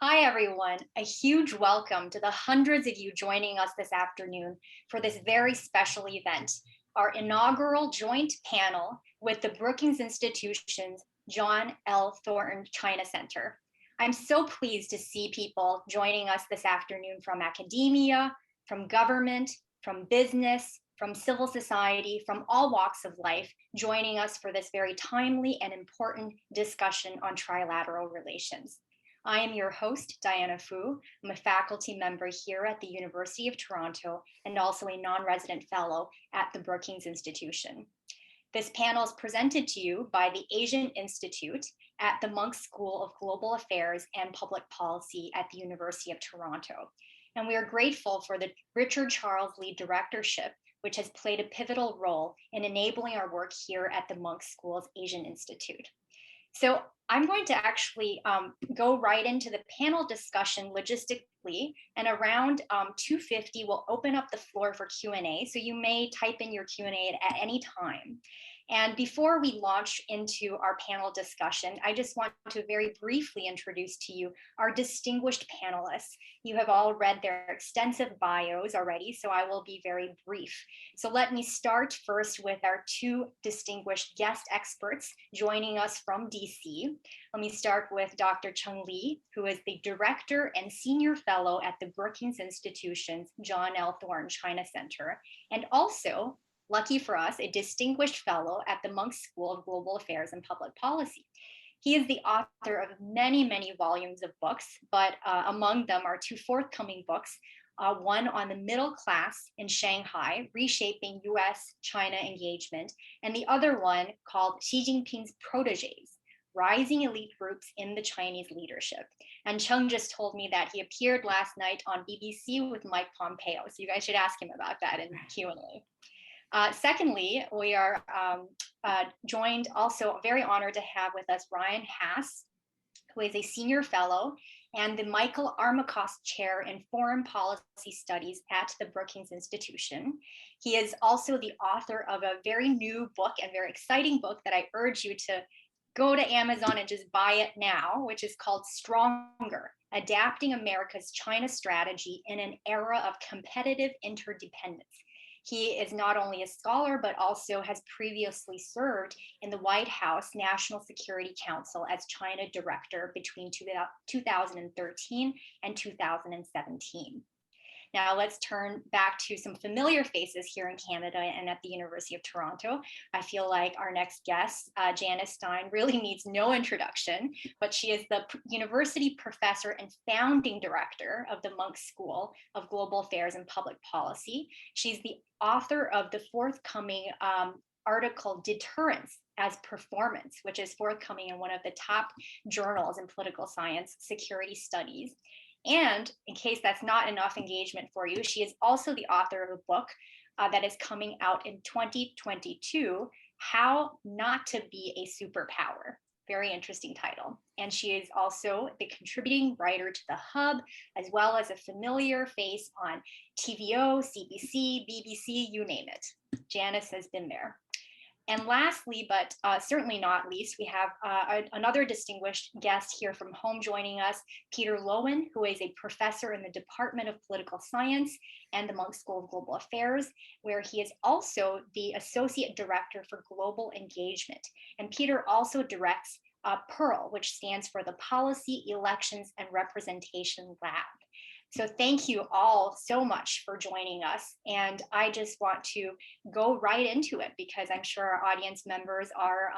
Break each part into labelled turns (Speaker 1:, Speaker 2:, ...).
Speaker 1: Hi, everyone. A huge welcome to the hundreds of you joining us this afternoon for this very special event, our inaugural joint panel with the Brookings Institution's John L. Thornton China Center. I'm so pleased to see people joining us this afternoon from academia, from government, from business, from civil society, from all walks of life, joining us for this very timely and important discussion on trilateral relations. I am your host, Diana Fu. I'm a faculty member here at the University of Toronto and also a non-resident fellow at the Brookings Institution. This panel is presented to you by the Asian Institute at the Munk School of Global Affairs and Public Policy at the University of Toronto. And we are grateful for the Richard Charles Lee Directorship, which has played a pivotal role in enabling our work here at the Munk School's Asian Institute. So I'm going to actually go right into the panel discussion logistically, and around 2:50, we'll open up the floor for Q&A. So you may type in your Q&A at any time. And before we launch into our panel discussion, I just want to very briefly introduce to you our distinguished panelists. You have all read their extensive bios already, so I will be very brief. So let me start first with our two distinguished guest experts joining us from DC. Let me start with Dr. Cheng Li, who is the Director and Senior Fellow at the Brookings Institution's John L. Thornton China Center, and also, lucky for us, a distinguished fellow at the Munk School of Global Affairs and Public Policy. He is the author of many, many volumes of books, but among them are two forthcoming books, one on the middle class in Shanghai, reshaping US-China engagement, and the other one called Xi Jinping's Proteges, rising elite groups in the Chinese leadership. And Cheng just told me that he appeared last night on BBC with Mike Pompeo, so you guys should ask him about that in Q&A. Secondly, we are joined, also very honored to have with us Ryan Hass, who is a senior fellow and the Michael Armacost Chair in Foreign Policy Studies at the Brookings Institution. He is also the author of a very new book and very exciting book that I urge you to go to Amazon and just buy it now, which is called Stronger: Adapting America's China Strategy in an Era of Competitive Interdependence. He is not only a scholar, but also has previously served in the White House National Security Council as China Director between 2013 and 2017. Now let's turn back to some familiar faces here in Canada and at the University of Toronto. I feel like our next guest, Janice Stein, really needs no introduction, but she is the university professor and founding director of the Munk School of Global Affairs and Public Policy. She's the author of the forthcoming article, Deterrence as Performance, which is forthcoming in one of the top journals in political science, Security Studies. And in case that's not enough engagement for you, she is also the author of a book that is coming out in 2022, How Not to Be a Superpower. Very interesting title. And she is also the contributing writer to The Hub, as well as a familiar face on TVO, CBC, BBC, you name it. Janice has been there. And lastly, but certainly not least, we have another distinguished guest here from home joining us, Peter Loewen, who is a professor in the Department of Political Science and the Munk School of Global Affairs, where he is also the Associate Director for Global Engagement. And Peter also directs PEARL, which stands for the Policy, Elections, and Representation Lab. So thank you all so much for joining us. And I just want to go right into it because I'm sure our audience members are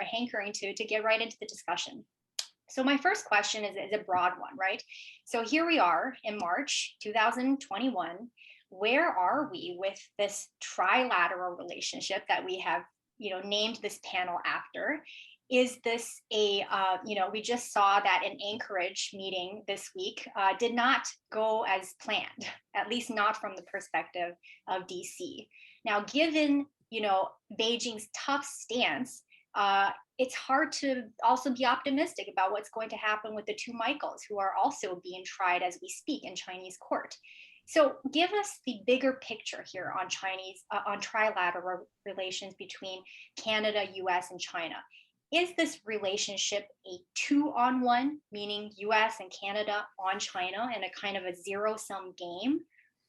Speaker 1: hankering to get right into the discussion. So my first question is a broad one, right? So here we are in March 2021. Where are we with this trilateral relationship that we have, named this panel after? Is this we just saw that an Anchorage meeting this week did not go as planned, at least not from the perspective of DC. Now, given, Beijing's tough stance, it's hard to also be optimistic about what's going to happen with the two Michaels, who are also being tried as we speak in Chinese court. So give us the bigger picture here on on trilateral relations between Canada, US, and China. Is this relationship a 2-on-1, meaning US and Canada on China and a kind of a zero-sum game?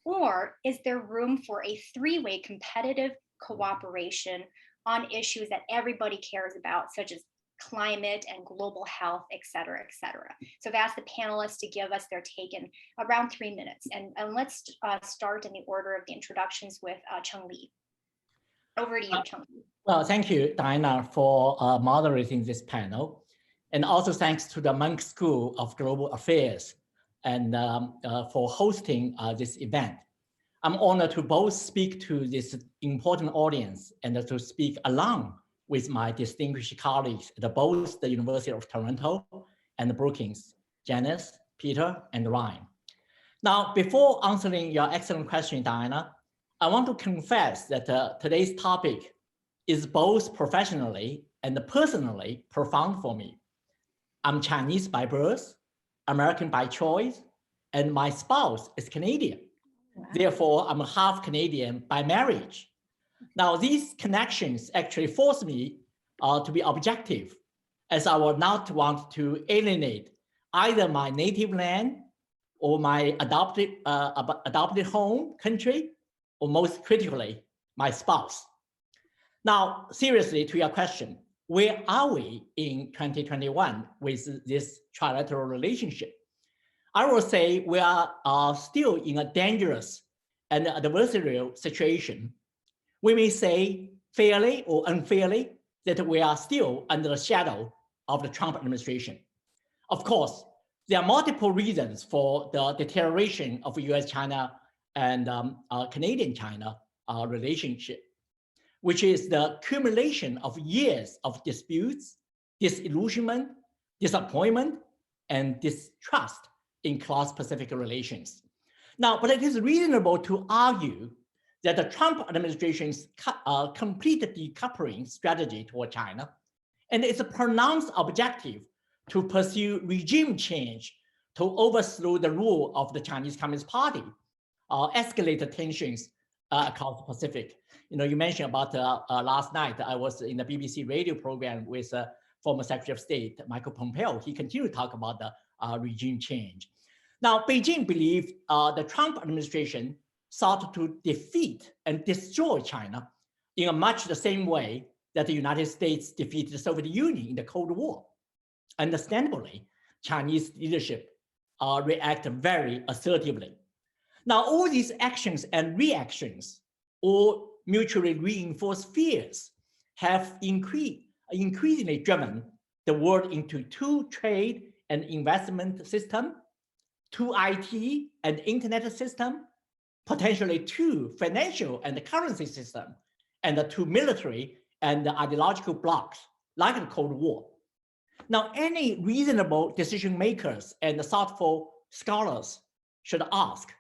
Speaker 1: Or is there room for a three-way competitive cooperation on issues that everybody cares about, such as climate and global health, et cetera, et cetera? So I've asked the panelists to give us their take in around 3 minutes. And let's start in the order of the introductions with Cheng Li. Over to you, Cheng Li.
Speaker 2: Well, thank you, Diana, for moderating this panel. And also thanks to the Munk School of Global Affairs and for hosting this event. I'm honored to both speak to this important audience and to speak along with my distinguished colleagues at both the University of Toronto and Brookings, Janice, Peter, and Ryan. Now, before answering your excellent question, Diana, I want to confess that today's topic is both professionally and personally profound for me. I'm Chinese by birth, American by choice, and my spouse is Canadian. Wow. Therefore, I'm half Canadian by marriage. Now, these connections actually force me to be objective, as I will not want to alienate either my native land or my adopted home country, or most critically, my spouse. Now, seriously, to your question, where are we in 2021 with this trilateral relationship? I will say we are still in a dangerous and adversarial situation. We may say fairly or unfairly that we are still under the shadow of the Trump administration. Of course, there are multiple reasons for the deterioration of US-China and Canadian-China relationship, which is the accumulation of years of disputes, disillusionment, disappointment, and distrust in cross-Pacific relations. Now, but it is reasonable to argue that the Trump administration's complete decoupling strategy toward China and its pronounced objective to pursue regime change to overthrow the rule of the Chinese Communist Party escalated tensions across the Pacific. You know, you mentioned about last night, I was in the BBC radio program with former Secretary of State, Michael Pompeo. He continued to talk about the regime change. Now, Beijing believed the Trump administration sought to defeat and destroy China in much the same way that the United States defeated the Soviet Union in the Cold War. Understandably, Chinese leadership reacted very assertively. Now, all these actions and reactions, or mutually reinforced fears, have increasingly driven the world into two trade and investment system, two IT and internet system, potentially two financial and currency system, and the two military and ideological blocs, like the Cold War. Now, any reasonable decision makers and thoughtful scholars should ask,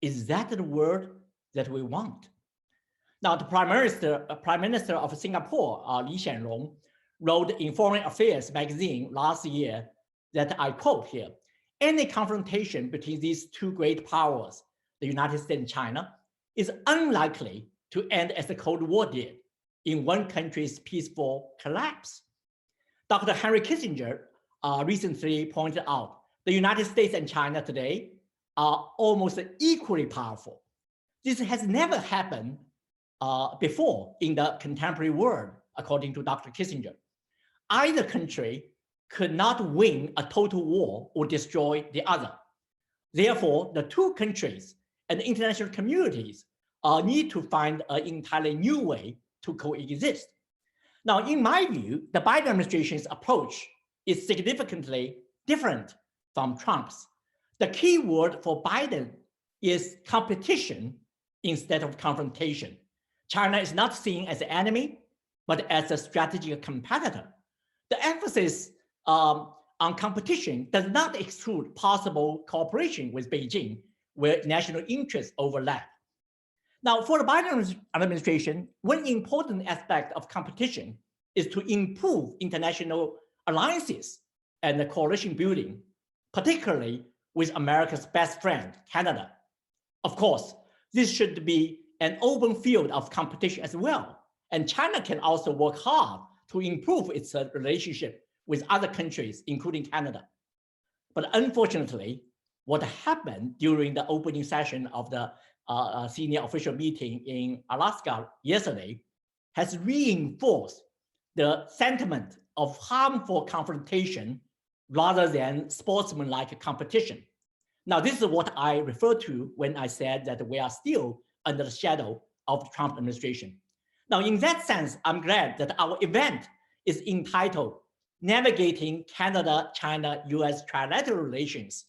Speaker 2: is that the world that we want? Now, the Prime Minister of Singapore, Lee Hsien Loong, wrote in Foreign Affairs magazine last year that I quote here, any confrontation between these two great powers, the United States and China, is unlikely to end as the Cold War did, in one country's peaceful collapse. Dr. Henry Kissinger recently pointed out the United States and China today are almost equally powerful. This has never happened before in the contemporary world, according to Dr. Kissinger. Either country could not win a total war or destroy the other. Therefore, the two countries and international communities need to find an entirely new way to coexist. Now, in my view, the Biden administration's approach is significantly different from Trump's. The key word for Biden is competition instead of confrontation. China is not seen as an enemy, but as a strategic competitor. The emphasis on competition does not exclude possible cooperation with Beijing, where national interests overlap. Now, for the Biden administration, one important aspect of competition is to improve international alliances and the coalition building, particularly with America's best friend, Canada. Of course, this should be an open field of competition as well. And China can also work hard to improve its relationship with other countries, including Canada. But unfortunately, what happened during the opening session of the senior official meeting in Alaska yesterday has reinforced the sentiment of harmful confrontation rather than sportsmanlike competition. Now, this is what I referred to when I said that we are still under the shadow of the Trump administration. Now, in that sense, I'm glad that our event is entitled Navigating Canada-China-US Trilateral Relations,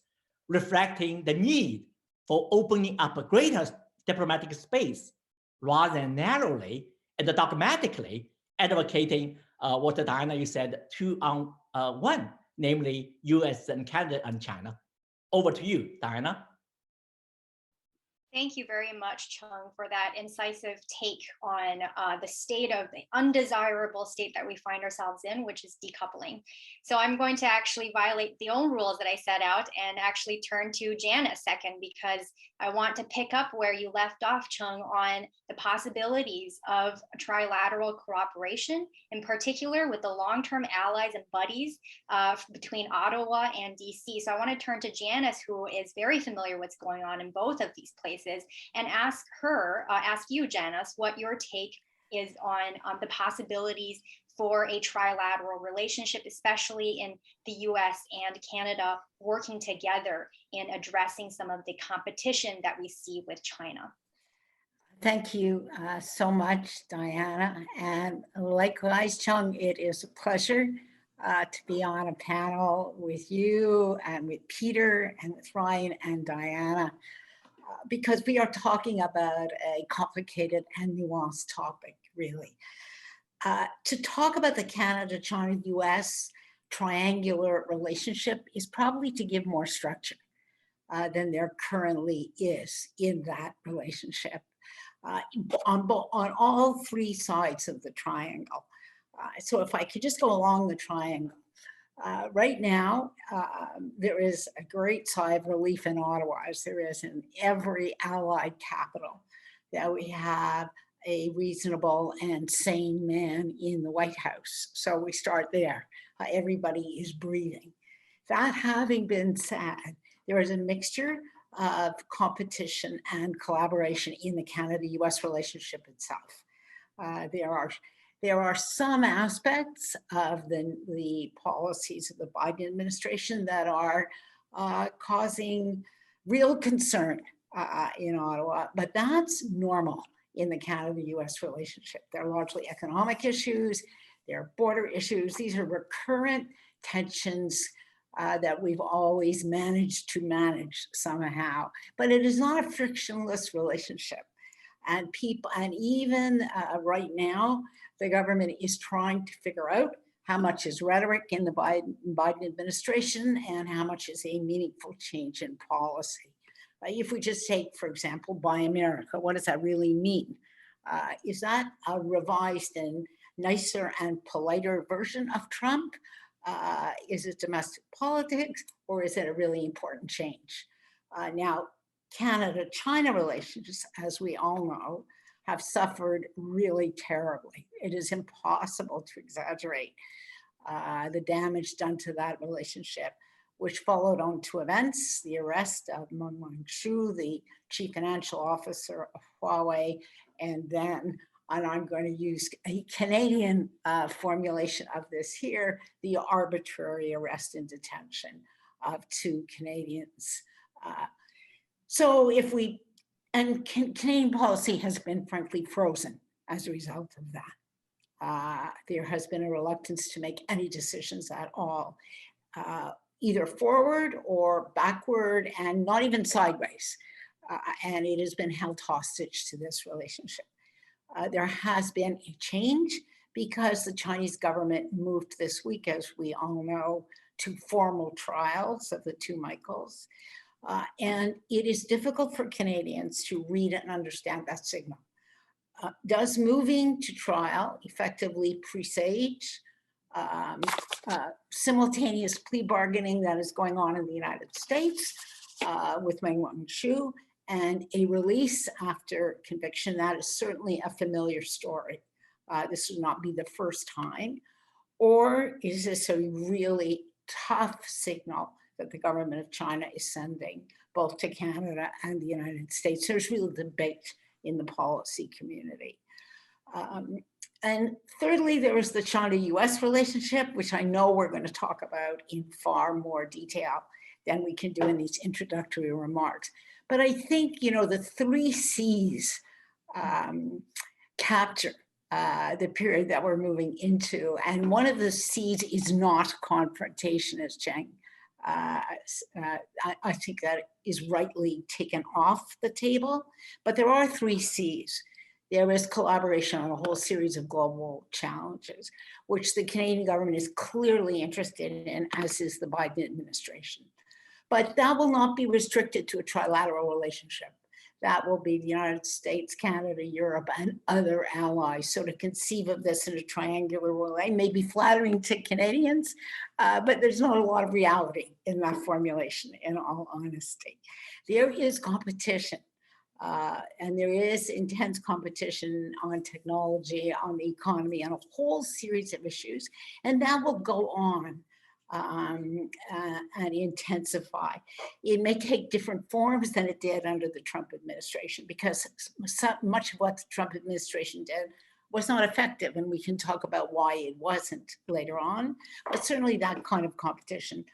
Speaker 2: reflecting the need for opening up a greater diplomatic space rather than narrowly and dogmatically advocating what Diana, you said, 2 on 1, namely US and Canada and China. Over to you, Diana.
Speaker 1: Thank you very much, Chung, for that incisive take on the state of the undesirable state that we find ourselves in, which is decoupling. So I'm going to actually violate the own rules that I set out and actually turn to Janice second, because I want to pick up where you left off, Chung, on the possibilities of trilateral cooperation, in particular with the long-term allies and buddies between Ottawa and DC. So I want to turn to Janice, who is very familiar with what's going on in both of these places, and ask you, Janice, what your take is on the possibilities for a trilateral relationship, especially in the US and Canada working together in addressing some of the competition that we see with China.
Speaker 3: Thank you so much, Diana. And likewise, Chung, it is a pleasure to be on a panel with you and with Peter and with Ryan and Diana, because we are talking about a complicated and nuanced topic, really. To talk about the Canada-China-US triangular relationship is probably to give more structure than there currently is in that relationship on all 3 sides of the triangle. So if I could just go along the triangle. Right now, there is a great sigh of relief in Ottawa, as there is in every allied capital, that we have a reasonable and sane man in the White House. So we start there. Everybody is breathing. That having been said, there is a mixture of competition and collaboration in the Canada-US relationship itself. There are some aspects of the policies of the Biden administration that are causing real concern in Ottawa, but that's normal in the Canada-US relationship. They're largely economic issues, they're border issues. These are recurrent tensions that we've always managed to manage somehow, but it is not a frictionless relationship. And even right now, the government is trying to figure out how much is rhetoric in the Biden administration and how much is a meaningful change in policy. If we just take, for example, Buy America, what does that really mean? Is that a revised and nicer and politer version of Trump? Is it domestic politics, or is it a really important change? Now, Canada-China relations, as we all know, have suffered really terribly. It is impossible to exaggerate the damage done to that relationship, which followed on 2 events: the arrest of Meng Wanzhou, the chief financial officer of Huawei, and then, and I'm going to use a Canadian formulation of this here, the arbitrary arrest and detention of 2 Canadians. So if we, and Canadian policy has been frankly frozen as a result of that. There has been a reluctance to make any decisions at all, either forward or backward, and not even sideways. And it has been held hostage to this relationship. There has been a change because the Chinese government moved this week, as we all know, to formal trials of the 2 Michaels. And it is difficult for Canadians to read and understand that signal. Does moving to trial effectively presage simultaneous plea bargaining that is going on in the United States with Meng Wanzhou and a release after conviction? That is certainly a familiar story This would not be the first time. Or is this a really tough signal that the government of China is sending both to Canada and the United States? There's real debate in the policy community. And thirdly, there is the China-US relationship, which I know we're going to talk about in far more detail than we can do in these introductory remarks. But I think, the three C's capture the period that we're moving into. And one of the C's is not confrontation, as Cheng. I think that is rightly taken off the table, but there are three C's. There is collaboration on a whole series of global challenges, which the Canadian government is clearly interested in, as is the Biden administration. But that will not be restricted to a trilateral relationship. That will be the United States, Canada, Europe, and other allies. So to conceive of this in a triangular way may be flattering to Canadians, but there's not a lot of reality in that formulation, in all honesty. There is competition. And there is intense competition on technology, on the economy, on a whole series of issues. And that will go on and intensify. It may take different forms than it did under the Trump administration, because so much of what the Trump administration did was not effective. And we can talk about why it wasn't later on. But certainly that kind of competition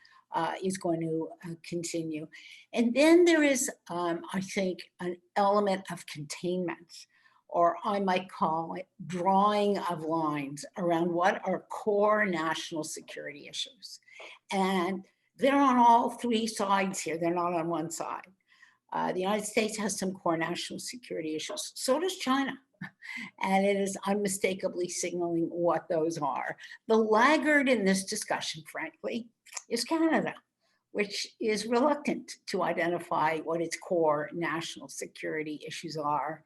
Speaker 3: is going to continue. And then there is, I think, an element of containment, or I might call it drawing of lines around what are core national security issues. And they're on all three sides here. They're not on one side. The United States has some core national security issues. So does China. And it is unmistakably signaling what those are. The laggard in this discussion, frankly, is Canada, which is reluctant to identify what its core national security issues are.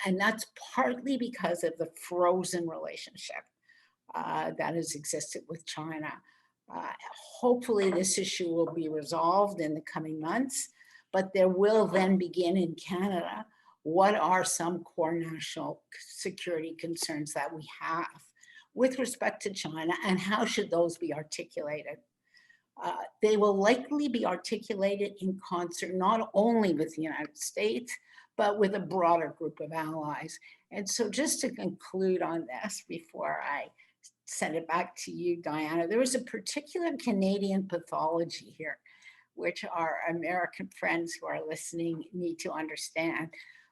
Speaker 3: And that's partly because of the frozen relationship that has existed with China. Hopefully this issue will be resolved in the coming months, but there will then begin in Canada what are some core national security concerns that we have with respect to China, and how should those be articulated? They will likely be articulated in concert not only with the United States, but with a broader group of allies. And so just to conclude on this before I send it back to you, Diana, there is a particular Canadian pathology here, which our American friends who are listening need to understand.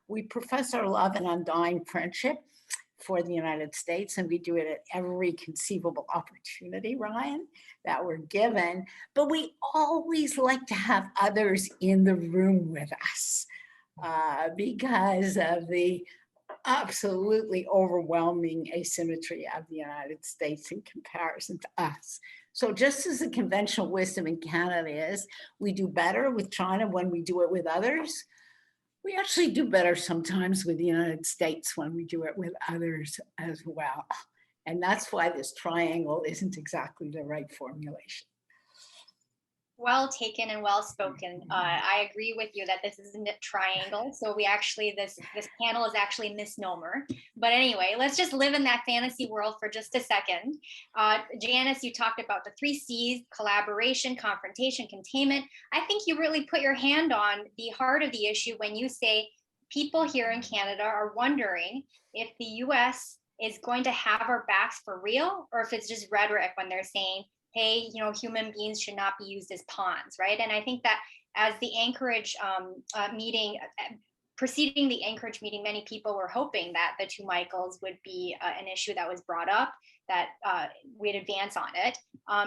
Speaker 3: We profess our love and undying friendship for the United States, and we do it at every conceivable opportunity, Ryan, that we're given, but we always like to have others in the room with us because of the absolutely overwhelming asymmetry of the United States in comparison to us. So just as the conventional wisdom in Canada is, we do better with China when we do it with others, we actually do better sometimes with the United States when we do it with others as well. And that's why this triangle isn't exactly the right formulation.
Speaker 1: Well taken and well spoken. I agree with you that this isn't a triangle. So we actually, this panel is actually a misnomer. But anyway, let's just live in that fantasy world for just a second. Janice, you talked about the three C's: collaboration, confrontation, containment. I think you really put your hand on the heart of the issue when you say people here in Canada are wondering if the US is going to have our backs for real, or if it's just rhetoric when they're saying, hey, human beings should not be used as pawns, right? And I think that as the Anchorage meeting, preceding the Anchorage meeting, many people were hoping that the two Michaels would be an issue that was brought up, that we'd advance on it.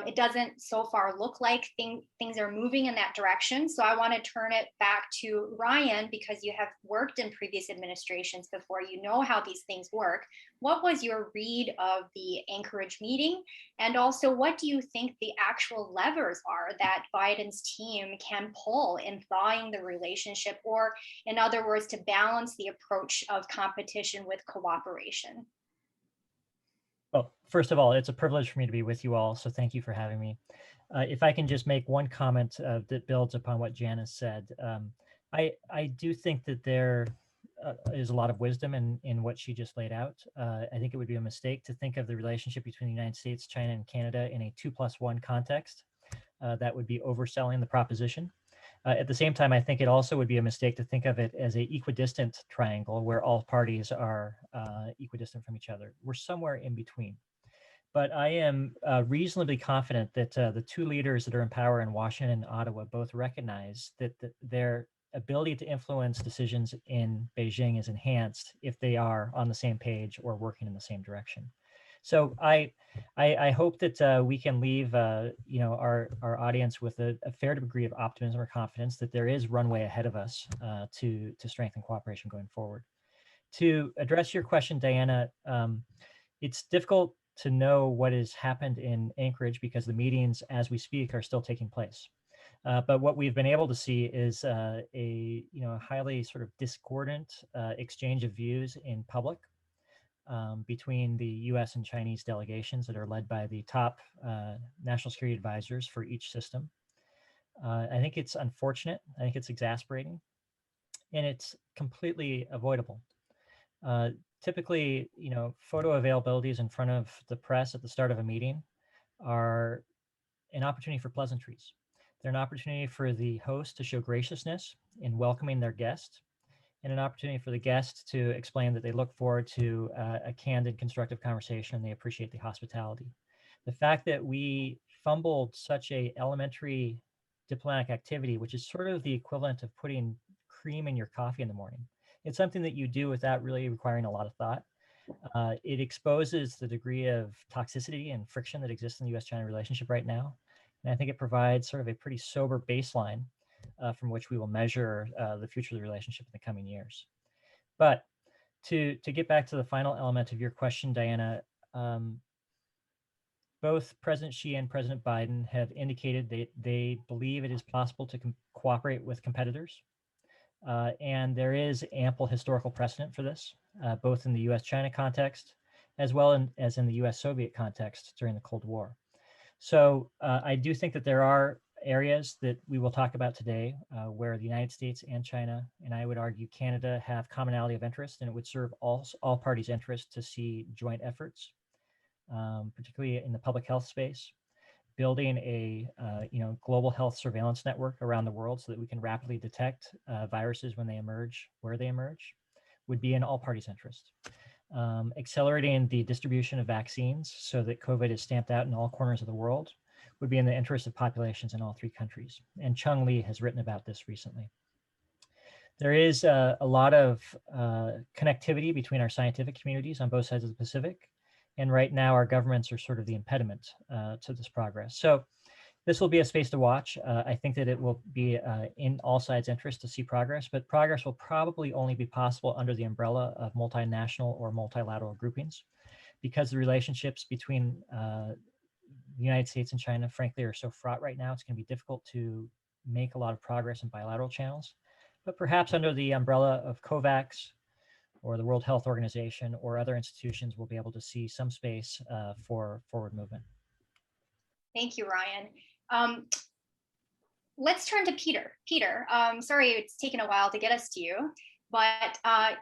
Speaker 1: It doesn't so far look like things are moving in that direction. So I want to turn it back to Ryan, because you have worked in previous administrations before, you know how these things work. What was your read of the Anchorage meeting? And also, what do you think the actual levers are that Biden's team can pull in thawing the relationship, or in other words, to balance the approach of competition with cooperation?
Speaker 4: Well, first of all, it's a privilege for me to be with you all, so thank you for having me. If I can just make one comment that builds upon what Janice said. I do think that there is a lot of wisdom in what she just laid out. I think it would be a mistake to think of the relationship between the United States, China, and Canada in a 2+1 context. That would be overselling the proposition. At the same time, I think it also would be a mistake to think of it as a equidistant triangle where all parties are equidistant from each other. We're somewhere in between. But I am reasonably confident that the two leaders that are in power in Washington and Ottawa both recognize that their ability to influence decisions in Beijing is enhanced if they are on the same page or working in the same direction. So I hope that we can leave our audience with a fair degree of optimism or confidence that there is runway ahead of us to strengthen cooperation going forward. To address your question, Diana, it's difficult to know what has happened in Anchorage because the meetings as we speak are still taking place. But what we've been able to see is a highly sort of discordant exchange of views in public between the US and Chinese delegations that are led by the top national security advisors for each system. I think it's unfortunate. I think it's exasperating, and it's completely avoidable. Typically, photo availabilities in front of the press at the start of a meeting are an opportunity for pleasantries. They're an opportunity for the host to show graciousness in welcoming their guest, and an opportunity for the guest to explain that they look forward to a candid, constructive conversation and they appreciate the hospitality. The fact that we fumbled such a elementary diplomatic activity, which is sort of the equivalent of putting cream in your coffee in the morning. It's something that you do without really requiring a lot of thought. It exposes the degree of toxicity and friction that exists in the US-China relationship right now. And I think it provides sort of a pretty sober baseline from which we will measure the future of the relationship in the coming years. But to get back to the final element of your question, Diana, both President Xi and President Biden have indicated that they believe it is possible to cooperate with competitors. And there is ample historical precedent for this, both in the US-China context, as well as in the US-Soviet context during the Cold War. So I do think that there are areas that we will talk about today where the United States and China, and I would argue Canada, have commonality of interest, and it would serve all parties' interest to see joint efforts, particularly in the public health space, building a global health surveillance network around the world so that we can rapidly detect viruses when they emerge, where they emerge, would be in all parties' interest. Accelerating the distribution of vaccines so that COVID is stamped out in all corners of the world would be in the interest of populations in all three countries. And Chung Lee has written about this recently. There is a lot of connectivity between our scientific communities on both sides of the Pacific. And right now, our governments are sort of the impediment to this progress. So this will be a space to watch. I think that it will be in all sides' interest to see progress, but progress will probably only be possible under the umbrella of multinational or multilateral groupings, because the relationships between the United States and China, frankly, are so fraught right now. It's going to be difficult to make a lot of progress in bilateral channels, but perhaps under the umbrella of COVAX or the World Health Organization or other institutions, we'll be able to see some space for forward movement.
Speaker 1: Thank you, Ryan. Let's turn to Peter. Peter, sorry it's taken a while to get us to you, but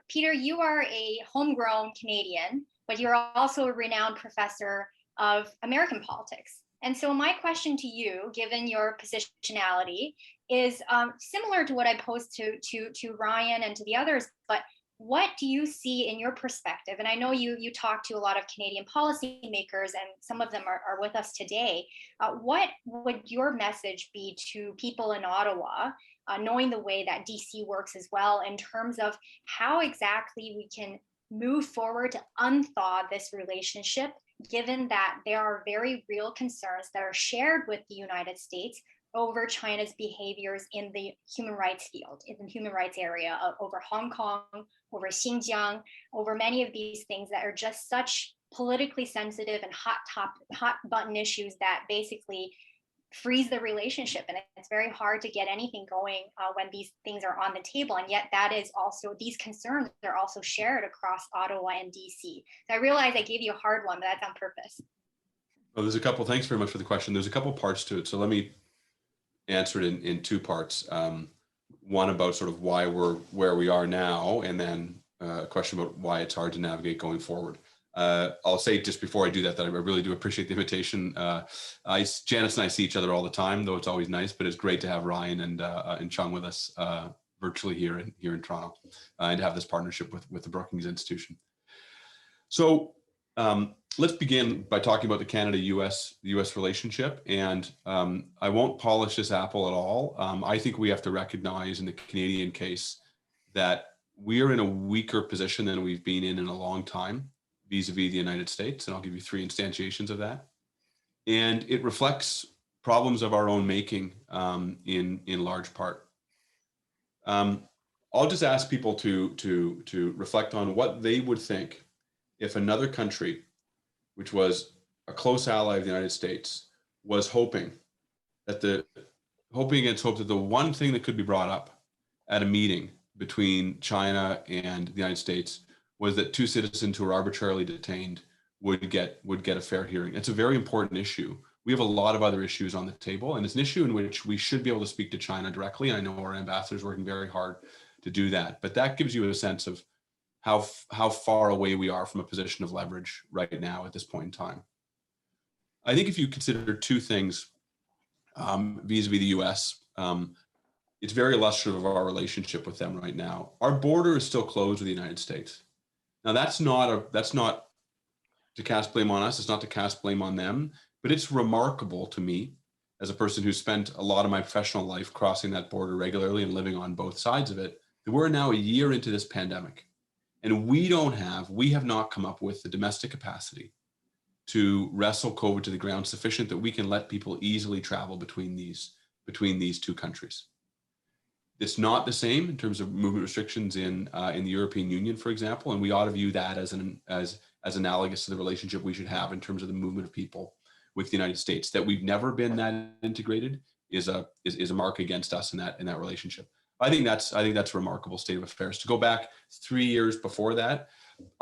Speaker 1: Peter, you are a homegrown Canadian, but you're also a renowned professor of American politics. And so my question to you, given your positionality, is similar to what I posed to Ryan and to the others, but what do you see in your perspective? And I know you talk to a lot of Canadian policymakers, and some of them are with us today. What would your message be to people in Ottawa, knowing the way that DC works as well, in terms of how exactly we can move forward to unthaw this relationship, given that there are very real concerns that are shared with the United States over China's behaviors in the human rights field, in the human rights area, over Hong Kong, over Xinjiang, over many of these things that are just such politically sensitive and hot button issues that basically freeze the relationship. And it's very hard to get anything going when these things are on the table. And yet that is also, these concerns are also shared across Ottawa and DC. So I realize I gave you a hard one, but that's on purpose.
Speaker 5: Well, there's a couple, thanks very much for the question. There's a couple parts to it. So let me answer it in two parts. one about sort of why we're where we are now, and then a question about why it's hard to navigate going forward. I'll say just before I do that, that I really do appreciate the invitation. Janice and I see each other all the time, though it's always nice, but it's great to have Ryan and Chung with us virtually here in Toronto, and to have this partnership with the Brookings Institution. So let's begin by talking about the Canada-US relationship. And I won't polish this apple at all. I think we have to recognize in the Canadian case that we are in a weaker position than we've been in a long time vis-a-vis the United States. And I'll give you 3 instantiations of that. And it reflects problems of our own making in large part. I'll just ask people to reflect on what they would think if another country, which was a close ally of the United States, was hoping against hope that the one thing that could be brought up at a meeting between China and the United States was that 2 citizens who were arbitrarily detained would get a fair hearing. It's a very important issue. We have a lot of other issues on the table, and it's an issue in which we should be able to speak to China directly. I know our ambassador is working very hard to do that, but that gives you a sense of how far away we are from a position of leverage right now at this point in time. I think if you consider 2 things vis-a-vis the US, it's very illustrative of our relationship with them right now. Our border is still closed with the United States. Now that's not to cast blame on us. It's not to cast blame on them, but it's remarkable to me as a person who spent a lot of my professional life crossing that border regularly and living on both sides of it, that we're now a year into this pandemic. And we have not come up with the domestic capacity to wrestle COVID to the ground sufficient that we can let people easily travel between these 2 countries. It's not the same in terms of movement restrictions in the European Union, for example, and we ought to view that as analogous to the relationship we should have in terms of the movement of people with the United States. That we've never been that integrated is a mark against us in that relationship. I think that's a remarkable state of affairs. To go back 3 years before that,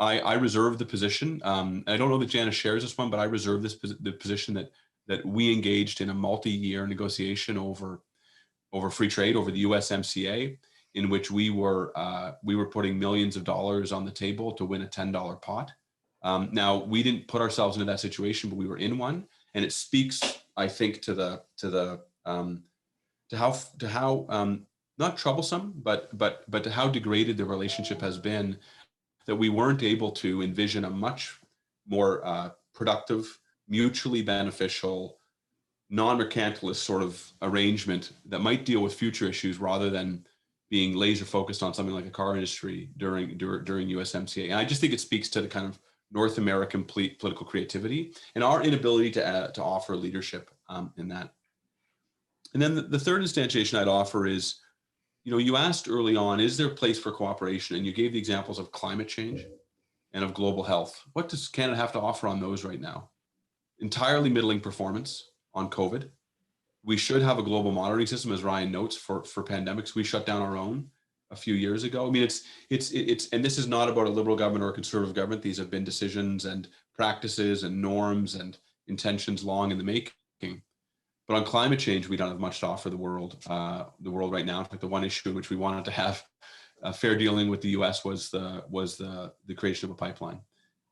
Speaker 5: I reserved the position. I don't know that Janice shares this one, but I reserved the position that we engaged in a multi-year negotiation over free trade, over the USMCA, in which we were putting millions of dollars on the table to win a $10 pot. Now we didn't put ourselves into that situation, but we were in one, and it speaks, I think, to how not troublesome, but to how degraded the relationship has been, that we weren't able to envision a much more productive, mutually beneficial, non-mercantilist sort of arrangement that might deal with future issues rather than being laser focused on something like a car industry during USMCA. And I just think it speaks to the kind of North American political creativity and our inability to offer leadership in that. And then the third instantiation I'd offer is, you asked early on, is there a place for cooperation? And you gave the examples of climate change and of global health. What does Canada have to offer on those right now? Entirely middling performance on COVID. We should have a global monitoring system, as Ryan notes, for pandemics. We shut down our own a few years ago. I mean, it's and this is not about a liberal government or a conservative government. These have been decisions and practices and norms and intentions long in the making. But on climate change, we don't have much to offer the world right now. In fact, the one issue in which we wanted to have a fair dealing with the U.S. was the creation of a pipeline,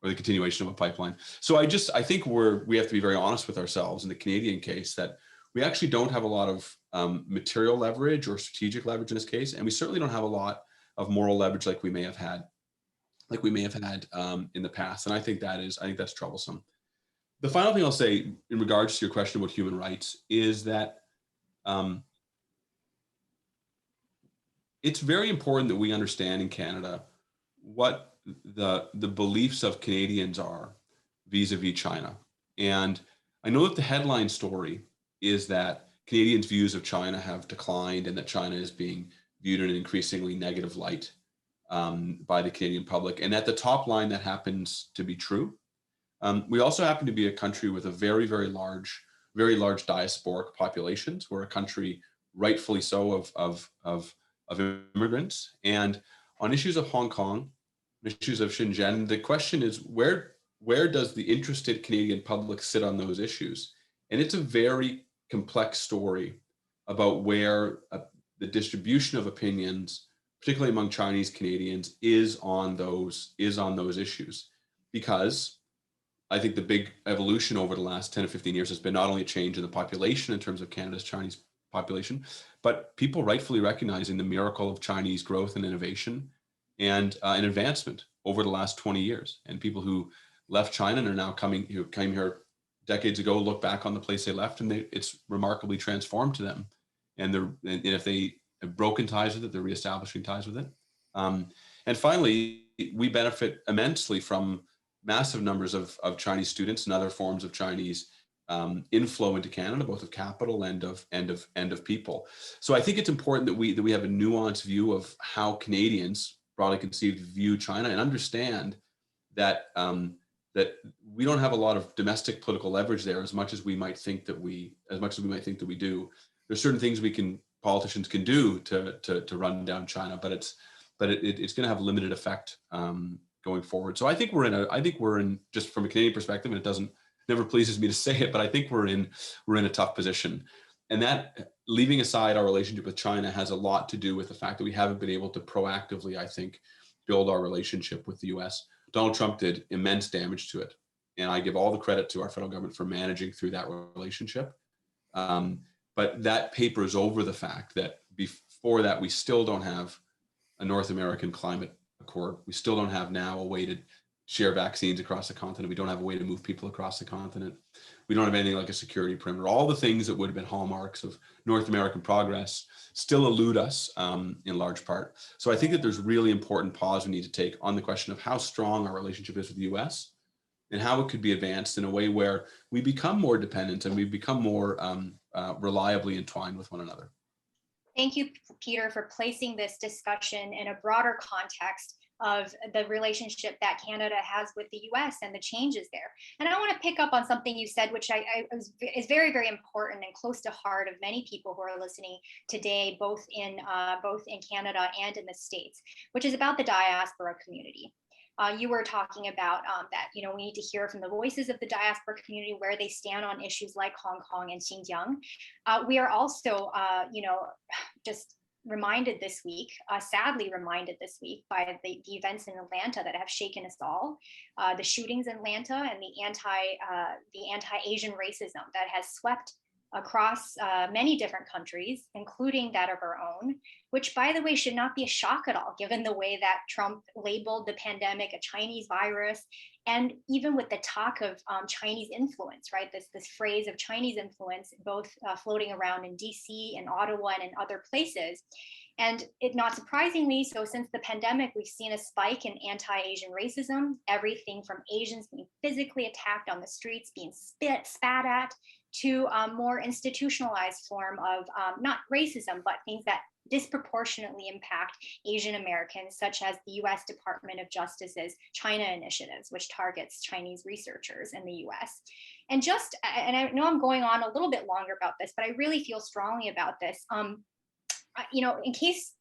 Speaker 5: or the continuation of a pipeline. So I think we have to be very honest with ourselves in the Canadian case that we actually don't have a lot of material leverage or strategic leverage in this case, and we certainly don't have a lot of moral leverage like we may have had in the past. And I think that's troublesome. The final thing I'll say in regards to your question about human rights is that it's very important that we understand in Canada what the beliefs of Canadians are vis-a-vis China. And I know that the headline story is that Canadians' views of China have declined and that China is being viewed in an increasingly negative light by the Canadian public. And at the top line, that happens to be true. We also happen to be a country with a very, very large diasporic populations. We're a country, rightfully so, of immigrants. And on issues of Hong Kong, issues of Xinjiang, the question is where does the interested Canadian public sit on those issues? And it's a very complex story about where the distribution of opinions, particularly among Chinese Canadians, is on those issues, because I think the big evolution over the last 10 to 15 years has been not only a change in the population in terms of Canada's Chinese population, but people rightfully recognizing the miracle of Chinese growth and innovation and advancement over the last 20 years. And people who left China and are now came here decades ago, look back on the place they left, and it's remarkably transformed to them. And if they have broken ties with it, they're reestablishing ties with it. And finally, we benefit immensely from massive numbers of Chinese students and other forms of Chinese inflow into Canada, both of capital and of people. So I think it's important that we have a nuanced view of how Canadians, broadly conceived, view China, and understand that that we don't have a lot of domestic political leverage there as much as we might think that we do. There's certain things politicians can do to run down China, but it's going to have limited effect going forward. So I think we're in just from a Canadian perspective, and it never pleases me to say it, but I think we're in a tough position. And that, leaving aside our relationship with China, has a lot to do with the fact that we haven't been able to proactively, I think, build our relationship with the US. Donald Trump did immense damage to it. And I give all the credit to our federal government for managing through that relationship. But that papers over the fact that before that, we still don't have a North American climate accord. We still don't have now a way to share vaccines across the continent. We don't have a way to move people across the continent. We don't have anything like a security perimeter. All the things that would have been hallmarks of North American progress still elude us in large part. So I think that there's really important pause we need to take on the question of how strong our relationship is with the US and how it could be advanced in a way where we become more dependent and we become more reliably entwined with one another.
Speaker 1: Thank you, Peter, for placing this discussion in a broader context of the relationship that Canada has with the US and the changes there. And I want to pick up on something you said, which is very, very important and close to heart of many people who are listening today, both in Canada and in the States, which is about the diaspora community. You were talking about that, we need to hear from the voices of the diaspora community, where they stand on issues like Hong Kong and Xinjiang. We are also, just reminded this week, sadly reminded this week, by the events in Atlanta that have shaken us all, the shootings in Atlanta and the anti-Asian racism that has swept across many different countries, including that of our own, which, by the way, should not be a shock at all, given the way that Trump labeled the pandemic a Chinese virus, and even with the talk of Chinese influence, right? This phrase of Chinese influence, both floating around in DC and Ottawa and in other places. And it, not surprisingly, so since the pandemic, we've seen a spike in anti-Asian racism, everything from Asians being physically attacked on the streets, being spat at, to a more institutionalized form of not racism, but things that disproportionately impact Asian Americans, such as the US Department of Justice's China initiatives, which targets Chinese researchers in the US. And I know I'm going on a little bit longer about this, but I really feel strongly about this. In case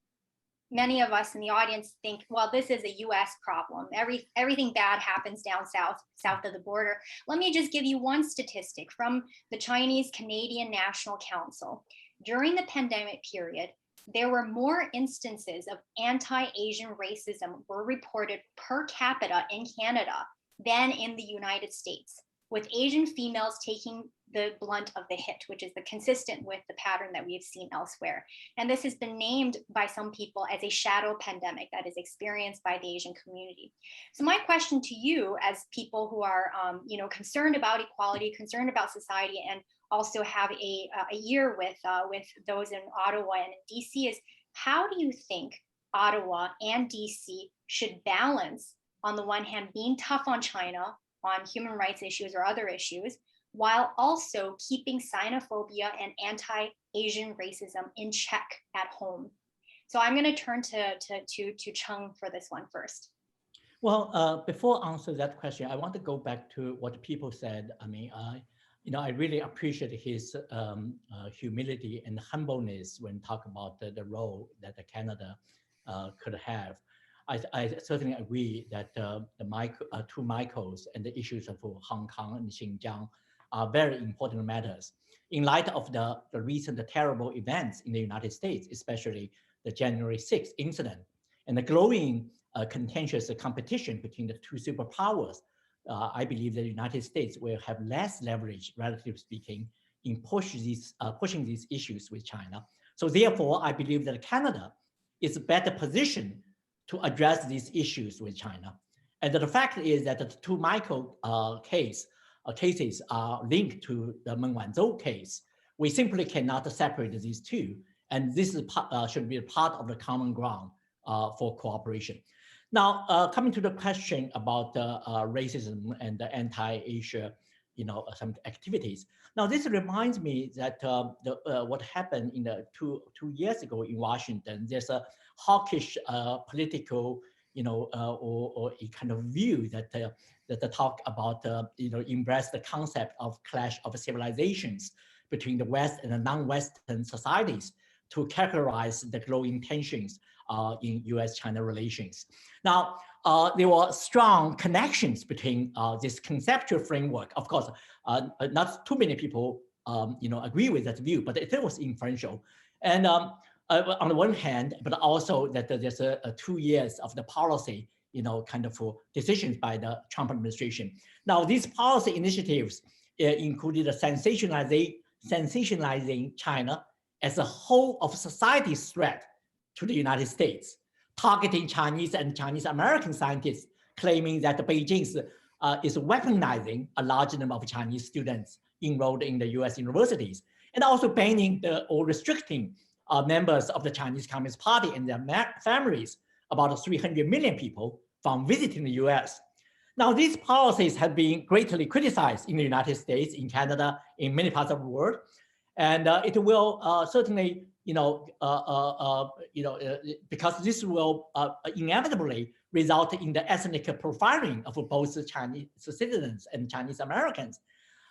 Speaker 1: many of us in the audience think, well, this is a US problem. Everything bad happens down south of the border. Let me just give you one statistic from the Chinese Canadian National Council. During the pandemic period, there were more instances of anti-Asian racism were reported per capita in Canada than in the United States, with Asian females taking the blunt of the hit, which is consistent with the pattern that we have seen elsewhere. And this has been named by some people as a shadow pandemic that is experienced by the Asian community. So my question to you, as people who are concerned about equality, concerned about society, and also have a year with those in Ottawa and in DC, is how do you think Ottawa and DC should balance, on the one hand, being tough on China on human rights issues or other issues, while also keeping xenophobia and anti-Asian racism in check at home? So I'm going to turn to Cheng for this one first.
Speaker 2: Well, before I answer that question, I want to go back to what people said. I mean, I really appreciate his humility and humbleness when talking about the role that Canada could have. I certainly agree that the two Michaels and the issues of Hong Kong and Xinjiang are very important matters. In light of the recent terrible events in the United States, especially the January 6th incident, and the growing contentious competition between the two superpowers, I believe the United States will have less leverage, relatively speaking, in pushing these issues with China. So therefore, I believe that Canada is better positioned to address these issues with China. And the fact is that the two Michael cases are linked to the Meng Wanzhou case. We simply cannot separate these two. And this is, should be a part of the common ground for cooperation. Now, coming to the question about racism and the anti-Asia, some activities. Now, this reminds me that what happened in the two years ago in Washington. There's a hawkish political, or a kind of view that the talk about, embrace the concept of clash of civilizations between the West and the non-Western societies to characterize the growing tensions in US-China relations. Now, there were strong connections between this conceptual framework. Of course, not too many people, agree with that view, but it was influential. And on the one hand, but also that there's 2 years of the policy, kind of decisions by the Trump administration. Now, these policy initiatives included sensationalizing China as a whole of society's threat to the United States, targeting Chinese and Chinese American scientists, claiming that Beijing is weaponizing a large number of Chinese students enrolled in the US universities, and also banning or restricting members of the Chinese Communist Party and their families, about 300 million people, from visiting the US. Now, these policies have been greatly criticized in the United States, in Canada, in many parts of the world. And it will certainly, because this will inevitably result in the ethnic profiling of both Chinese citizens and Chinese Americans,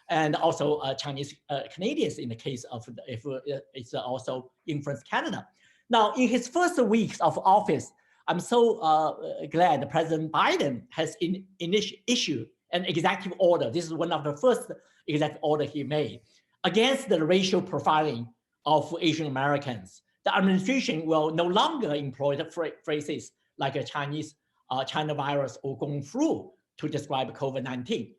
Speaker 2: and also Chinese Canadians in the case of if it's also influenced Canada. Now, in his first weeks of office, I'm so glad President Biden has issued an executive order. This is one of the first executive order he made against the racial profiling of Asian Americans. The administration will no longer employ the phrases like a China virus or Gong flu to describe COVID-19.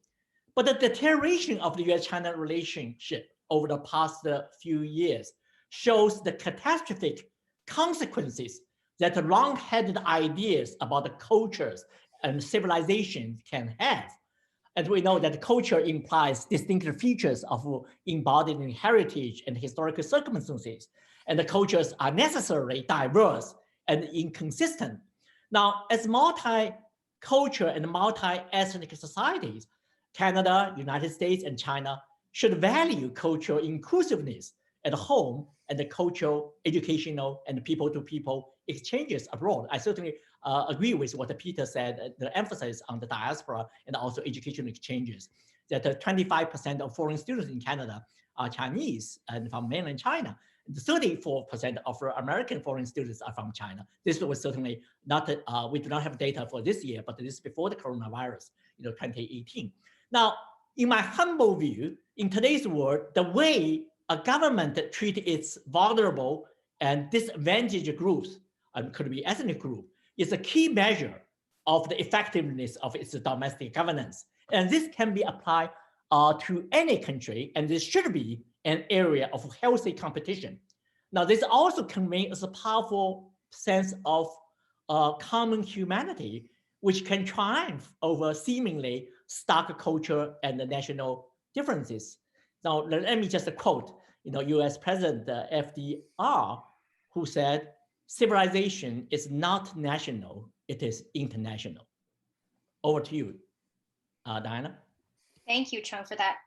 Speaker 2: But the deterioration of the US-China relationship over the past few years shows the catastrophic consequences that the wrong-headed ideas about the cultures and civilizations can have. And we know that culture implies distinctive features of embodied in heritage and historical circumstances, and the cultures are necessarily diverse and inconsistent. Now, as multi-cultural and multi-ethnic societies, Canada, United States, and China should value cultural inclusiveness at home and the cultural, educational, and people-to-people exchanges abroad. I certainly agree with what Peter said, the emphasis on the diaspora and also educational exchanges, that 25% of foreign students in Canada are Chinese and from mainland China. 34% of American foreign students are from China. This was certainly not, we do not have data for this year, but this is before the coronavirus, 2018. Now, in my humble view, in today's world, the way a government treats its vulnerable and disadvantaged groups, could be ethnic group, is a key measure of the effectiveness of its domestic governance. And this can be applied to any country, and this should be an area of healthy competition. Now, this also conveys a powerful sense of common humanity, which can triumph over seemingly stark culture and the national differences. Now, let me just quote, US President FDR, who said, "Civilization is not national, it is international." Over to you, Diana.
Speaker 1: Thank you, Chung, for that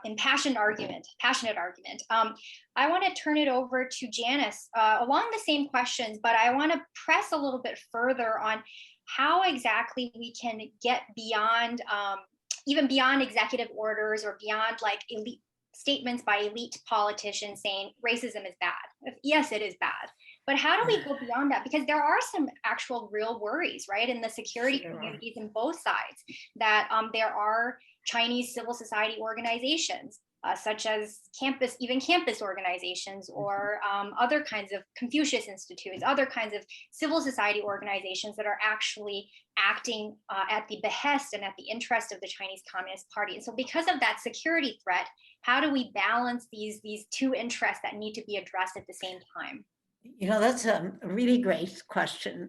Speaker 1: impassioned argument, passionate argument. I want to turn it over to Janice along the same questions, but I want to press a little bit further on how exactly we can get beyond, even beyond executive orders or beyond like elite statements by elite politicians saying racism is bad. Yes, it is bad. But how do we go beyond that? Because there are some actual real worries, right, in the security
Speaker 3: Sure.
Speaker 1: communities in both sides, that there are Chinese civil society organizations, such as even campus organizations, or other kinds of Confucius Institutes, other kinds of civil society organizations that are actually acting at the behest and at the interest of the Chinese Communist Party. And so because of that security threat, how do we balance these two interests that need to be addressed at the same time?
Speaker 3: You know, that's a really great question,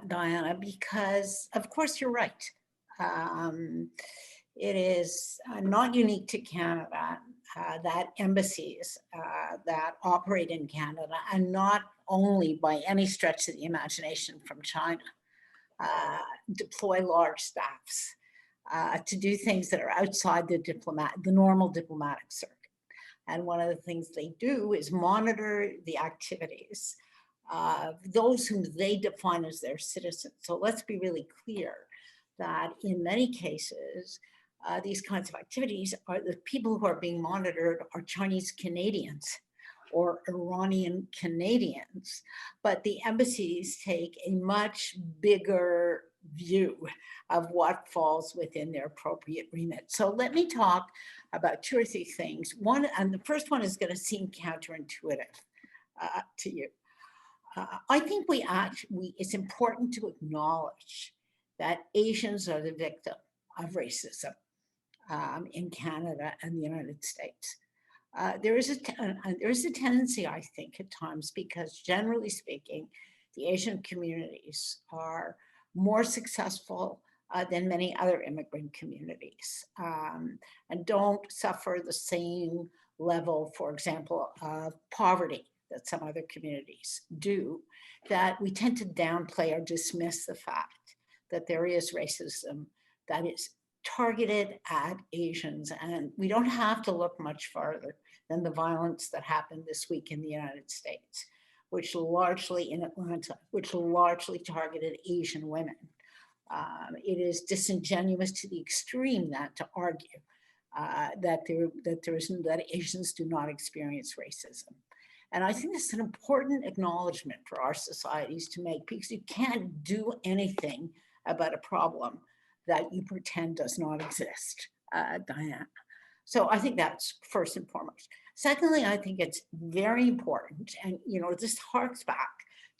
Speaker 3: Diana, because of course you're right. It is not unique to Canada that embassies that operate in Canada, and not only by any stretch of the imagination from China, deploy large staffs to do things that are outside the normal diplomatic circuit. And one of the things they do is monitor the activities of those whom they define as their citizens. So let's be really clear that in many cases, these kinds of activities are the people who are being monitored are Chinese Canadians or Iranian Canadians, but the embassies take a much bigger view of what falls within their appropriate remit. So let me talk about two or three things. One, and the first one is going to seem counterintuitive to you. I think it's important to acknowledge that Asians are the victim of racism in Canada and the United States. There is a tendency, I think, at times, because generally speaking, the Asian communities are more successful than many other immigrant communities, and don't suffer the same level, for example, of poverty that some other communities do, that we tend to downplay or dismiss the fact that there is racism that is targeted at Asians. And we don't have to look much farther than the violence that happened this week in the United States, which largely in Atlanta, which largely targeted Asian women. It is disingenuous to the extreme to argue that Asians do not experience racism. And I think it's an important acknowledgement for our societies to make, because you can't do anything about a problem that you pretend does not exist, Diana. So I think that's first and foremost. Secondly, I think it's very important, and this harks back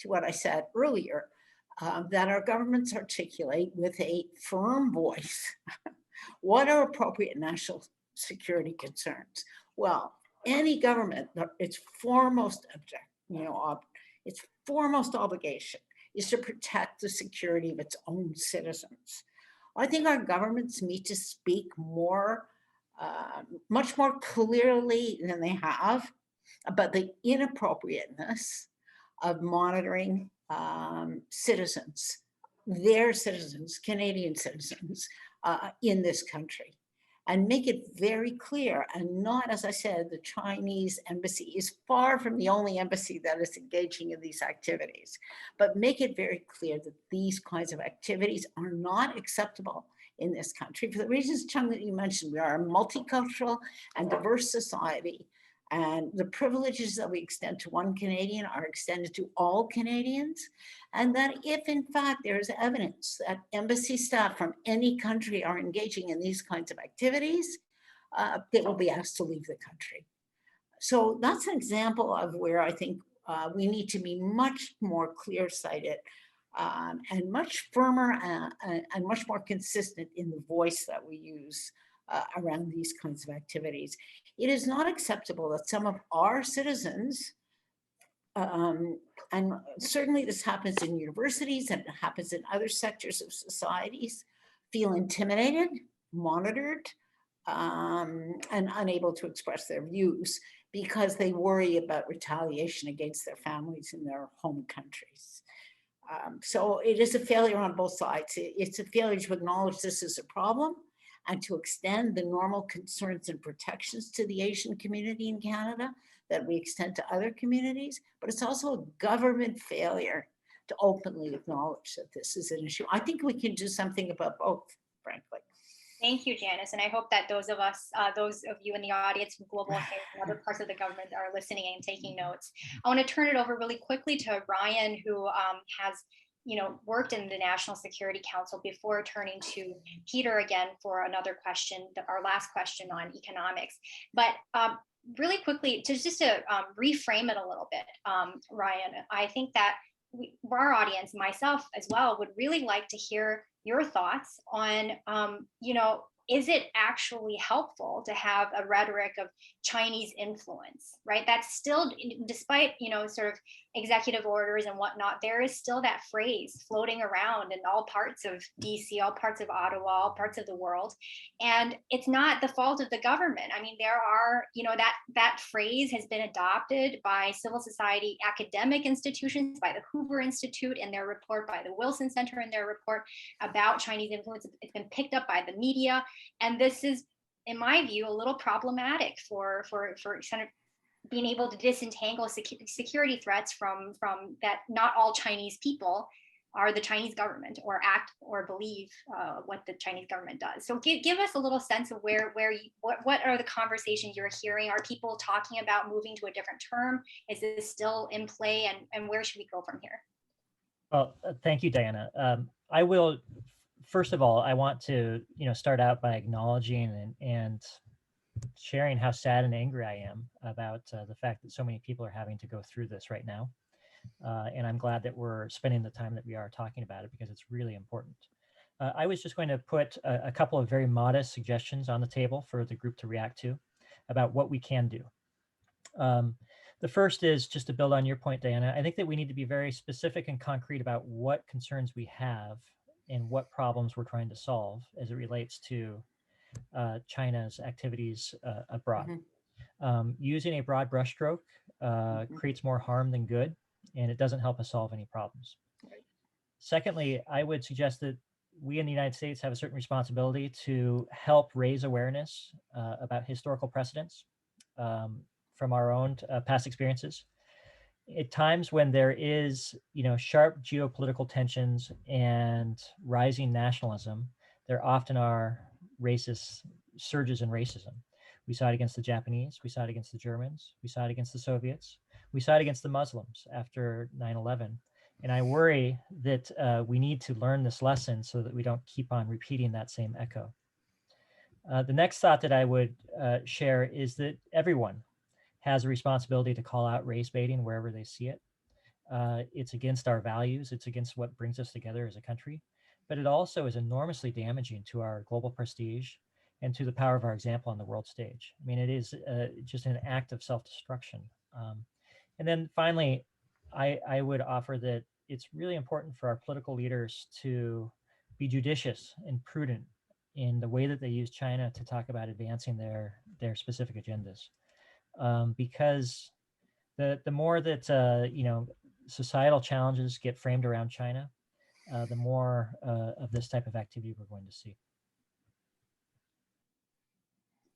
Speaker 3: to what I said earlier, that our governments articulate with a firm voice what are appropriate national security concerns. Well, any government, its foremost its foremost obligation is to protect the security of its own citizens. I think our governments need to speak much more clearly than they have about the inappropriateness of monitoring citizens, their citizens, Canadian citizens, in this country, and make it very clear. And not, as I said, the Chinese embassy is far from the only embassy that is engaging in these activities, but make it very clear that these kinds of activities are not acceptable in this country for the reasons, Chung, that you mentioned. We are a multicultural and diverse society, and the privileges that we extend to one Canadian are extended to all Canadians. And that if in fact there is evidence that embassy staff from any country are engaging in these kinds of activities, they will be asked to leave the country. So that's an example of where I think we need to be much more clear-sighted and much firmer and much more consistent in the voice that we use around these kinds of activities. It is not acceptable that some of our citizens, and certainly this happens in universities and it happens in other sectors of societies, feel intimidated, monitored, and unable to express their views because they worry about retaliation against their families in their home countries. So it is a failure on both sides. It's a failure to acknowledge this is a problem and to extend the normal concerns and protections to the Asian community in Canada that we extend to other communities, but it's also a government failure to openly acknowledge that this is an issue. I think we can do something about both, frankly.
Speaker 1: Thank you, Janice. And I hope that those of us, those of you in the audience from Global Affairs and other parts of the government are listening and taking notes. I want to turn it over really quickly to Ryan, who has worked in the National Security Council before turning to Peter again for another question, our last question on economics. But really quickly, to reframe it a little bit, Ryan, I think that our audience, myself as well, would really like to hear your thoughts on, is it actually helpful to have a rhetoric of Chinese influence, right? That's still, despite, sort of executive orders and whatnot, there is still that phrase floating around in all parts of DC, all parts of Ottawa, all parts of the world. And it's not the fault of the government. I mean, there are, that phrase has been adopted by civil society academic institutions, by the Hoover Institute in their report, by the Wilson Center in their report about Chinese influence. It's been picked up by the media. And this is, in my view, a little problematic for kind of being able to disentangle security threats from that not all Chinese people are the Chinese government or act or believe what the Chinese government does. So give us a little sense of what are the conversations you're hearing? Are people talking about moving to a different term? Is this still in play, and where should we go from here?
Speaker 4: Well, thank you, Diana. I will, first of all, I want to start out by acknowledging and sharing how sad and angry I am about the fact that so many people are having to go through this right now. And I'm glad that we're spending the time that we are talking about it, because it's really important. I was just going to put a couple of very modest suggestions on the table for the group to react to about what we can do. The first is, just to build on your point, Diana, I think that we need to be very specific and concrete about what concerns we have and what problems we're trying to solve as it relates to China's activities abroad.
Speaker 3: Mm-hmm.
Speaker 4: Using a broad brushstroke creates more harm than good, and it doesn't help us solve any problems.
Speaker 3: Right.
Speaker 4: Secondly, I would suggest that we in the United States have a certain responsibility to help raise awareness about historical precedents from our own past experiences. At times when there is, sharp geopolitical tensions and rising nationalism, there often are racist surges in racism. We saw it against the Japanese, we saw it against the Germans, we saw it against the Soviets, we saw it against the Muslims after 9/11. And I worry that we need to learn this lesson so that we don't keep on repeating that same echo. The next thought that I would share is that everyone has a responsibility to call out race baiting wherever they see it. It's against our values, it's against what brings us together as a country, but it also is enormously damaging to our global prestige and to the power of our example on the world stage. I mean, it is just an act of self-destruction. And then finally, I would offer that it's really important for our political leaders to be judicious and prudent in the way that they use China to talk about advancing their specific agendas. Because the more that societal challenges get framed around China, the more of this type of activity we're going to see.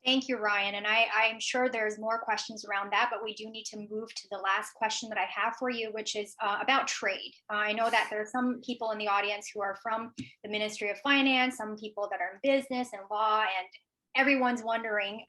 Speaker 1: Thank you, Ryan. And I'm sure there's more questions around that, but we do need to move to the last question that I have for you, which is about trade. I know that there are some people in the audience who are from the Ministry of Finance, some people that are in business and law, and everyone's wondering,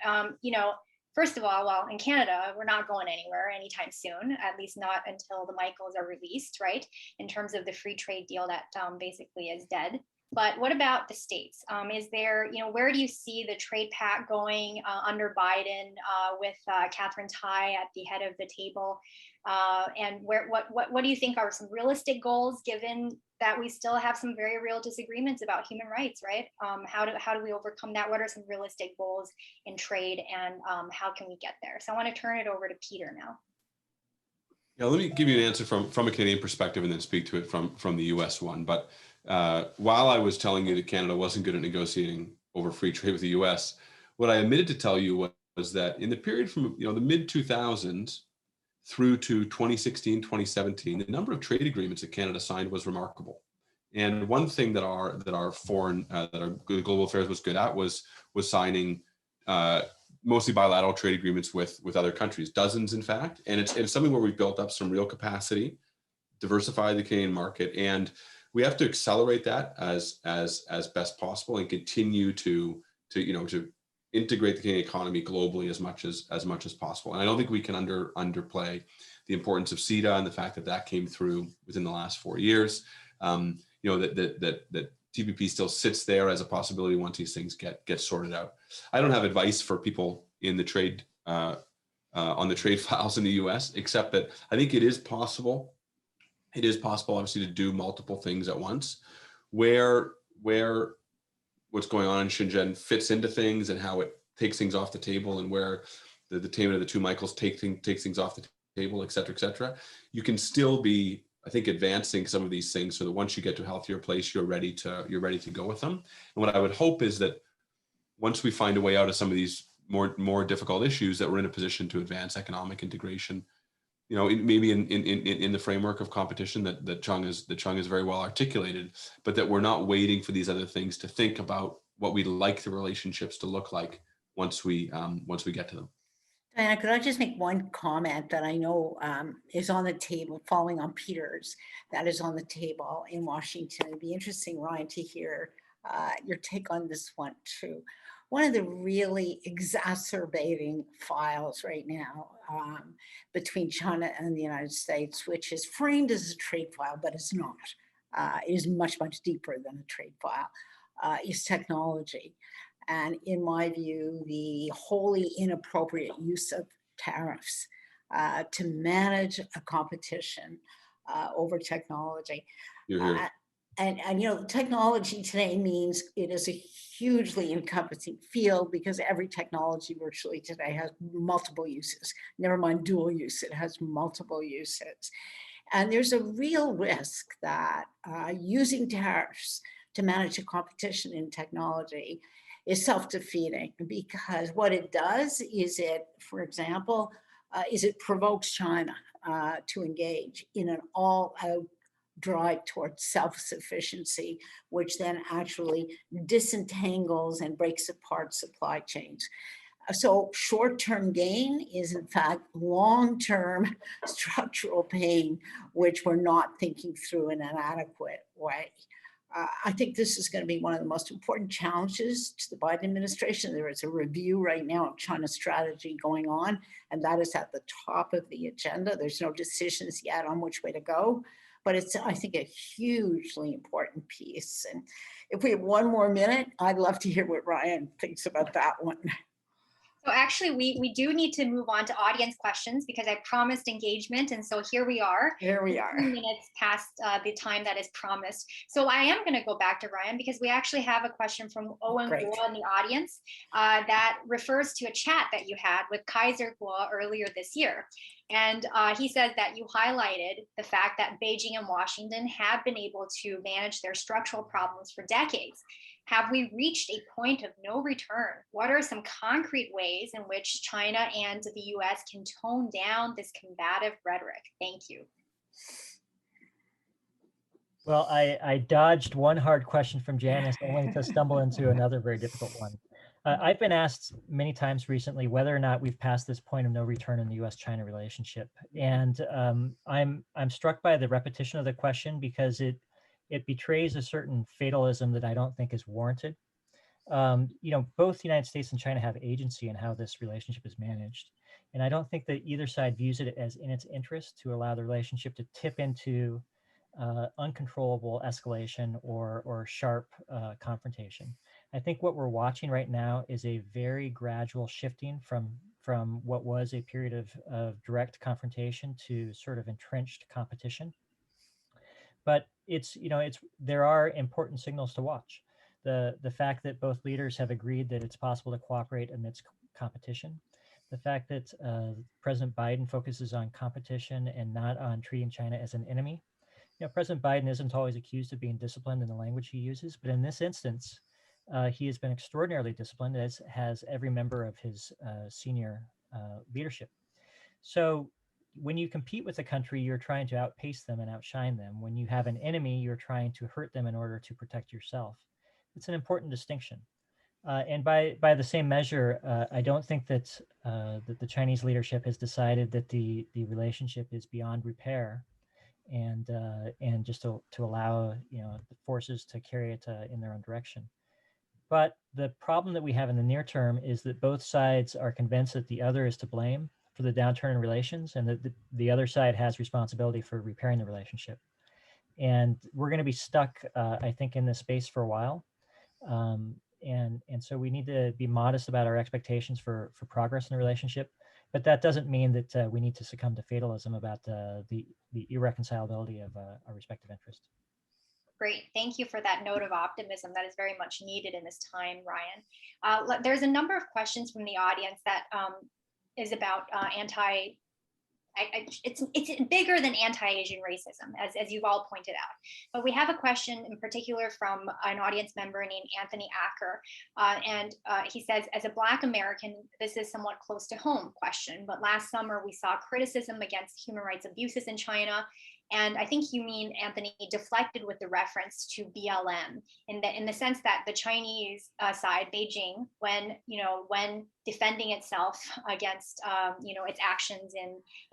Speaker 1: first of all, well, in Canada, we're not going anywhere anytime soon, at least not until the Michaels are released, right? In terms of the free trade deal that basically is dead. But what about the States? Is there, where do you see the trade pact going under Biden with Catherine Tai at the head of the table? And what do you think are some realistic goals, given that we still have some very real disagreements about human rights, right? How do we overcome that? What are some realistic goals in trade, and how can we get there? So I want to turn it over to Peter now.
Speaker 5: Yeah, let me give you an answer from a Canadian perspective and then speak to it from the US one. But while I was telling you that Canada wasn't good at negotiating over free trade with the US, what I omitted to tell you was that in the period from the mid 2000s through to 2016, 2017, the number of trade agreements that Canada signed was remarkable. And one thing that our foreign, that our global affairs was good at was signing mostly bilateral trade agreements with other countries, dozens in fact. And it's something where we've built up some real capacity, diversify the Canadian market, and we have to accelerate that as best possible and continue to to integrate the Canadian economy globally as much as possible. And I don't think we can underplay the importance of CETA and the fact that that came through within the last 4 years. That TPP still sits there as a possibility once these things get sorted out. I don't have advice for people in the trade on the trade files in the U.S., except that I think it is possible. It is possible, obviously, to do multiple things at once. Where what's going on in Shenzhen fits into things and how it takes things off the table, and where the Taymon of the two Michaels takes things off the table, et cetera, et cetera. You can still be, I think, advancing some of these things so that once you get to a healthier place, you're ready to go with them. And what I would hope is that once we find a way out of some of these more difficult issues, that we're in a position to advance economic integration, maybe in the framework of competition that Chung is very well articulated, but that we're not waiting for these other things to think about what we'd like the relationships to look like once we get to them.
Speaker 3: Diana, could I just make one comment that I know is on the table, following on Peter's, that is on the table in Washington? It'd be interesting, Ryan, to hear your take on this one too. One of the really exacerbating files right now between China and the United States, which is framed as a trade file, but it's not. It is much, much deeper than a trade file, is technology. And in my view, the wholly inappropriate use of tariffs to manage a competition over technology.
Speaker 5: You're here.
Speaker 3: And technology today means it is a hugely encompassing field, because every technology virtually today has multiple uses. Never mind dual use, it has multiple uses. And there's a real risk that using tariffs to manage a competition in technology is self-defeating, because what it does is for example, it provokes China to engage in an all-out drive towards self-sufficiency, which then actually disentangles and breaks apart supply chains. So short-term gain is in fact long-term structural pain, which we're not thinking through in an adequate way. I think this is going to be one of the most important challenges to the Biden administration. There is a review right now of China's strategy going on, and that is at the top of the agenda. There's no decisions yet on which way to go, but it's, I think, a hugely important piece. And if we have one more minute, I'd love to hear what Ryan thinks about that one.
Speaker 1: So actually, we do need to move on to audience questions, because I promised engagement. And so here we are.
Speaker 3: Here we are.
Speaker 1: 15 minutes past the time that is promised. So I am going to go back to Ryan, because we actually have a question from Owen Guo in the audience that refers to a chat that you had with Kaiser Kuo earlier this year. And he says that you highlighted the fact that Beijing and Washington have been able to manage their structural problems for decades. Have we reached a point of no return? What are some concrete ways in which China and the US can tone down this combative rhetoric? Thank you.
Speaker 4: Well, I dodged one hard question from Janice only to stumble into another very difficult one. I've been asked many times recently whether or not we've passed this point of no return in the U.S.-China relationship, and I'm struck by the repetition of the question, because it betrays a certain fatalism that I don't think is warranted. Both the United States and China have agency in how this relationship is managed, and I don't think that either side views it as in its interest to allow the relationship to tip into uncontrollable escalation or sharp confrontation. I think what we're watching right now is a very gradual shifting from what was a period of direct confrontation to sort of entrenched competition. But there are important signals to watch. The fact that both leaders have agreed that it's possible to cooperate amidst competition, the fact that President Biden focuses on competition and not on treating China as an enemy. President Biden isn't always accused of being disciplined in the language he uses, but in this instance, he has been extraordinarily disciplined, as has every member of his senior leadership. So when you compete with a country, you're trying to outpace them and outshine them. When you have an enemy, you're trying to hurt them in order to protect yourself. It's an important distinction. And by the same measure, I don't think that the Chinese leadership has decided that the relationship is beyond repair, and just to allow the forces to carry it in their own direction. But the problem that we have in the near term is that both sides are convinced that the other is to blame for the downturn in relations, and that the other side has responsibility for repairing the relationship. And we're going to be stuck, I think, in this space for a while. And so we need to be modest about our expectations for progress in the relationship. But that doesn't mean that we need to succumb to fatalism about the irreconcilability of our respective interests.
Speaker 1: Great. Thank you for that note of optimism that is very much needed in this time, Ryan. There's a number of questions from the audience that is about it's bigger than anti-Asian racism, as you've all pointed out. But we have a question in particular from an audience member named Anthony Acker. And he says, as a Black American, this is somewhat close to home question, but last summer we saw criticism against human rights abuses in China. And I think you mean, Anthony, deflected with the reference to BLM in the sense that the Chinese side, Beijing, when defending itself against its actions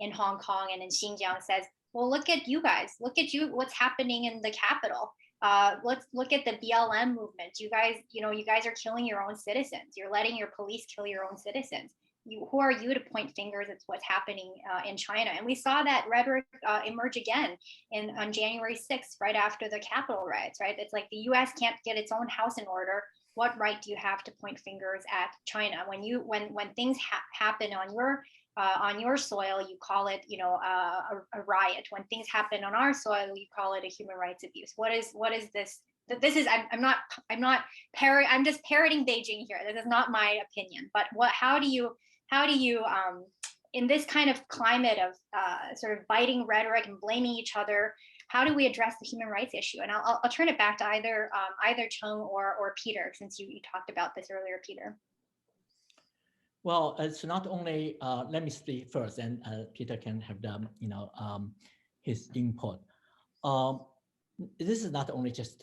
Speaker 1: in Hong Kong and in Xinjiang, says, well, look at you guys, what's happening in the capital. Let's look at the BLM movement. You guys are killing your own citizens. You're letting your police kill your own citizens. Who are you to point fingers at what's happening in China? And we saw that rhetoric emerge again on January 6th, right after the Capitol riots, right? It's like the US can't get its own house in order. What right do you have to point fingers at China? When things happen on your soil, you call it, a riot. When things happen on our soil, you call it a human rights abuse. What is this? This is, I'm just parroting Beijing here. This is not my opinion, but how do you, in this kind of climate of sort of biting rhetoric and blaming each other, how do we address the human rights issue? And I'll turn it back to either Chung or Peter, since you talked about this earlier, Peter.
Speaker 2: Well, it's not only, let me speak first, and Peter can have the, his input. This is not only just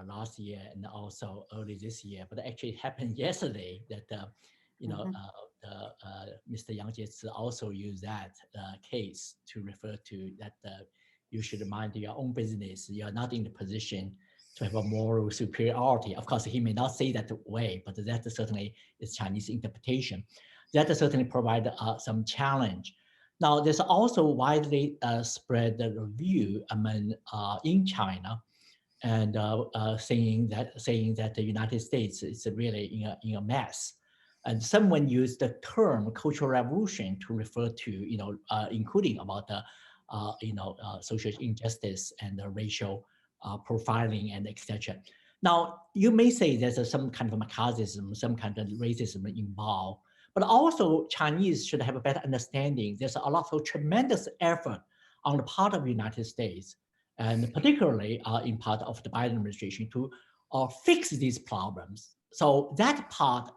Speaker 2: last year and also early this year, but actually it happened yesterday that Mr. Yang Jiechi also used that case to refer to that you should mind your own business. You are not in the position to have a moral superiority. Of course, he may not say that way, but that certainly is Chinese interpretation. That certainly provide some challenge. Now, there's also widely spread the view among in China, and saying that the United States is really in a mess. And someone used the term cultural revolution to refer to, including about the, social injustice and the racial profiling and etc. Now, you may say there's some kind of McCarthyism, some kind of racism involved, but also Chinese should have a better understanding. There's a lot of tremendous effort on the part of the United States, and particularly in part of the Biden administration, to fix these problems. So that part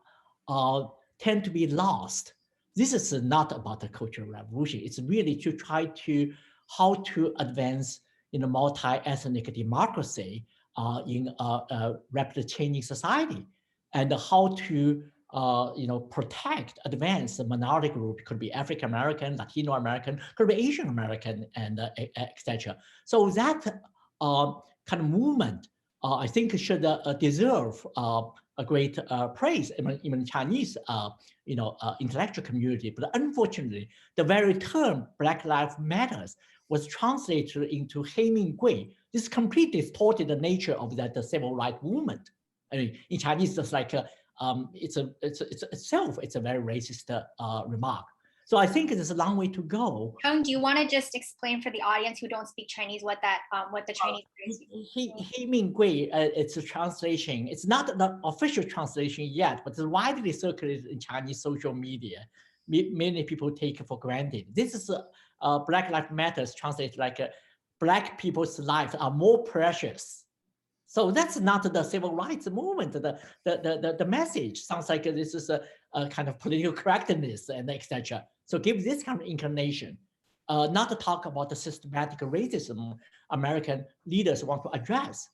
Speaker 2: tend to be lost. This is not about the cultural revolution. It's really to try to how to advance in a multi-ethnic democracy in a rapidly changing society, and how to protect, advance the minority group. Could be African American, Latino American, could be Asian American, and etc. So that kind of movement, I think, should deserve a great praise, even Chinese, intellectual community. But unfortunately, the very term Black Lives Matters was translated into Hei Ming Gui. This completely distorted the nature of the civil rights movement. I mean, in Chinese, it's like it's a very racist remark. So I think there's a long way to go.
Speaker 1: Chung, do you want to just explain for the audience who don't speak Chinese what the Chinese
Speaker 2: Hei Ming Gui, it's a translation. It's not the official translation yet, but it's widely circulated in Chinese social media. Many people take it for granted. This is Black Lives Matters translated like Black people's lives are more precious. So that's not the civil rights movement. The message sounds like this is a kind of political correctness and etc. So give this kind of inclination, not to talk about the systematic racism American leaders want to address.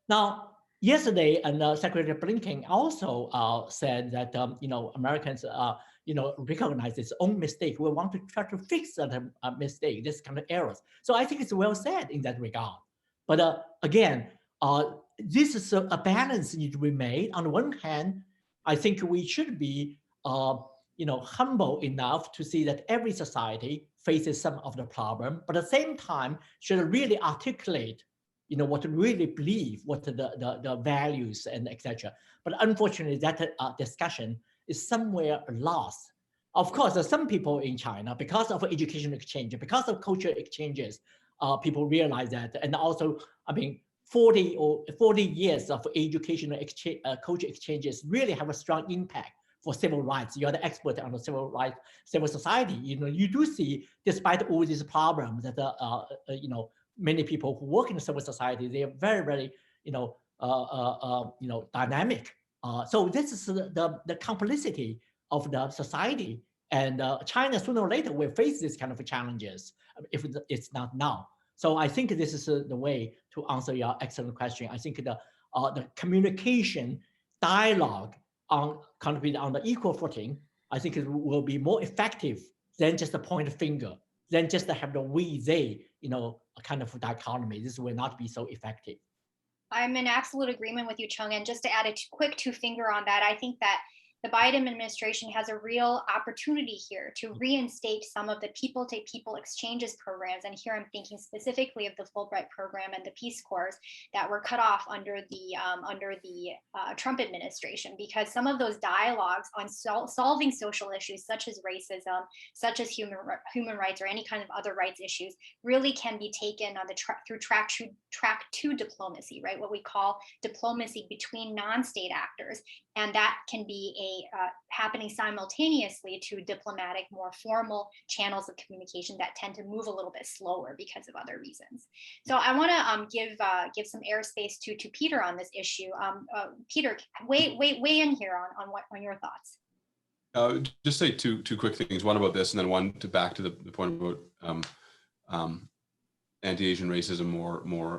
Speaker 2: Now, yesterday, and Secretary Blinken also said that Americans recognize its own mistake. We want to try to fix that this kind of errors. So I think it's well said in that regard. But again, this is a balance need to be made. On the one hand, I think we should be, humble enough to see that every society faces some of the problem, but at the same time should really articulate, what to really believe, what the values and etc. But unfortunately, that discussion is somewhere lost. Of course, there's some people in China, because of education exchange, because of cultural exchanges, people realize that. And also, 40 years of educational exchange, culture exchanges really have a strong impact for civil rights. You're the expert on the civil rights, civil society. You do see, despite all these problems, that many people who work in the civil society, they are very, very, dynamic. So this is the complexity of the society, and China sooner or later will face these kind of challenges if it's not now. So I think this is the way to answer your excellent question. I think the communication dialogue on the equal footing, I think it will be more effective than just a point of finger, than just to have the we, they, kind of dichotomy. This will not be so effective.
Speaker 1: I'm in absolute agreement with you, Chung. And just to add a quick two finger on that, I think that the Biden administration has a real opportunity here to reinstate some of the people-to-people exchanges programs. And here I'm thinking specifically of the Fulbright program and the Peace Corps that were cut off under the Trump administration, because some of those dialogues on solving social issues such as racism, such as human rights, or any kind of other rights issues really can be taken on through track two diplomacy, right? What we call diplomacy between non-state actors. And that can be happening simultaneously to diplomatic, more formal channels of communication that tend to move a little bit slower because of other reasons. So I want to give some airspace to Peter on this issue. Peter, weigh in here on your thoughts.
Speaker 5: Just say two quick things. One about this, and then one back to the point about anti-Asian racism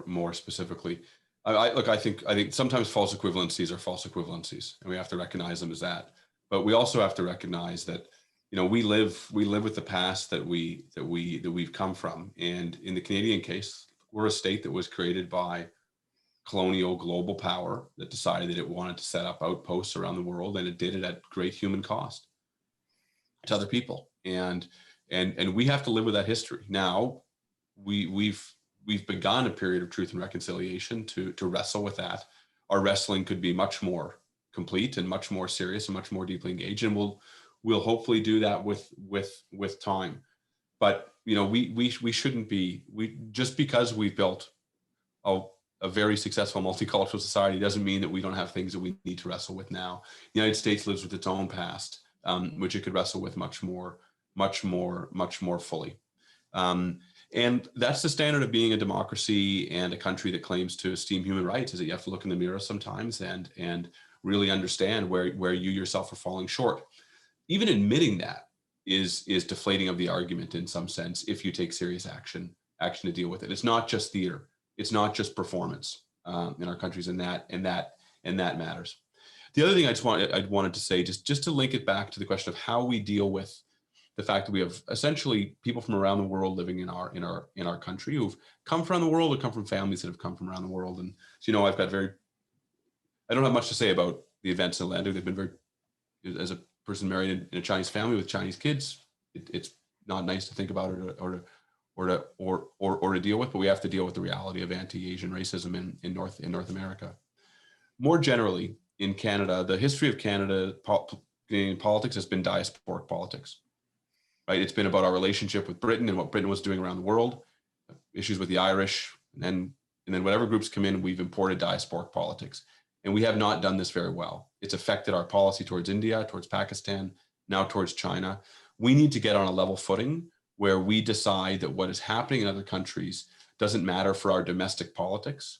Speaker 5: more specifically. I think sometimes false equivalencies are false equivalencies, and we have to recognize them as that. But we also have to recognize that, we live with the past that we've come from. And in the Canadian case, we're a state that was created by colonial global power that decided that it wanted to set up outposts around the world, and it did it at great human cost to other people. And we have to live with that history. Now, we've begun a period of truth and reconciliation to wrestle with that. Our wrestling could be much more complete and much more serious and much more deeply engaged, and we'll hopefully do that with time. But we shouldn't be, just because we've built a very successful multicultural society doesn't mean that we don't have things that we need to wrestle with now. The United States lives with its own past, which it could wrestle with much more fully. And that's the standard of being a democracy and a country that claims to esteem human rights, is that you have to look in the mirror sometimes and really understand where you yourself are falling short. Even admitting that is deflating of the argument in some sense, if you take serious action to deal with it. It's not just theater. It's not just performance in our countries, and that matters. The other thing I wanted to say, just to link it back to the question of how we deal with the fact that we have essentially people from around the world living in our country who've come from the world, or come from families that have come from around the world. And so, I don't have much to say about the events in Orlando. They've been very, as a person married in a Chinese family with Chinese kids, it's not nice to think about it or to deal with, but we have to deal with the reality of anti-Asian racism in North America. More generally, in Canada, the history of Canadian politics has been diasporic politics. Right? It's been about our relationship with Britain and what Britain was doing around the world, issues with the Irish, and then whatever groups come in, we've imported diasporic politics. And we have not done this very well. It's affected our policy towards India, towards Pakistan, now towards China. We need to get on a level footing where we decide that what is happening in other countries doesn't matter for our domestic politics,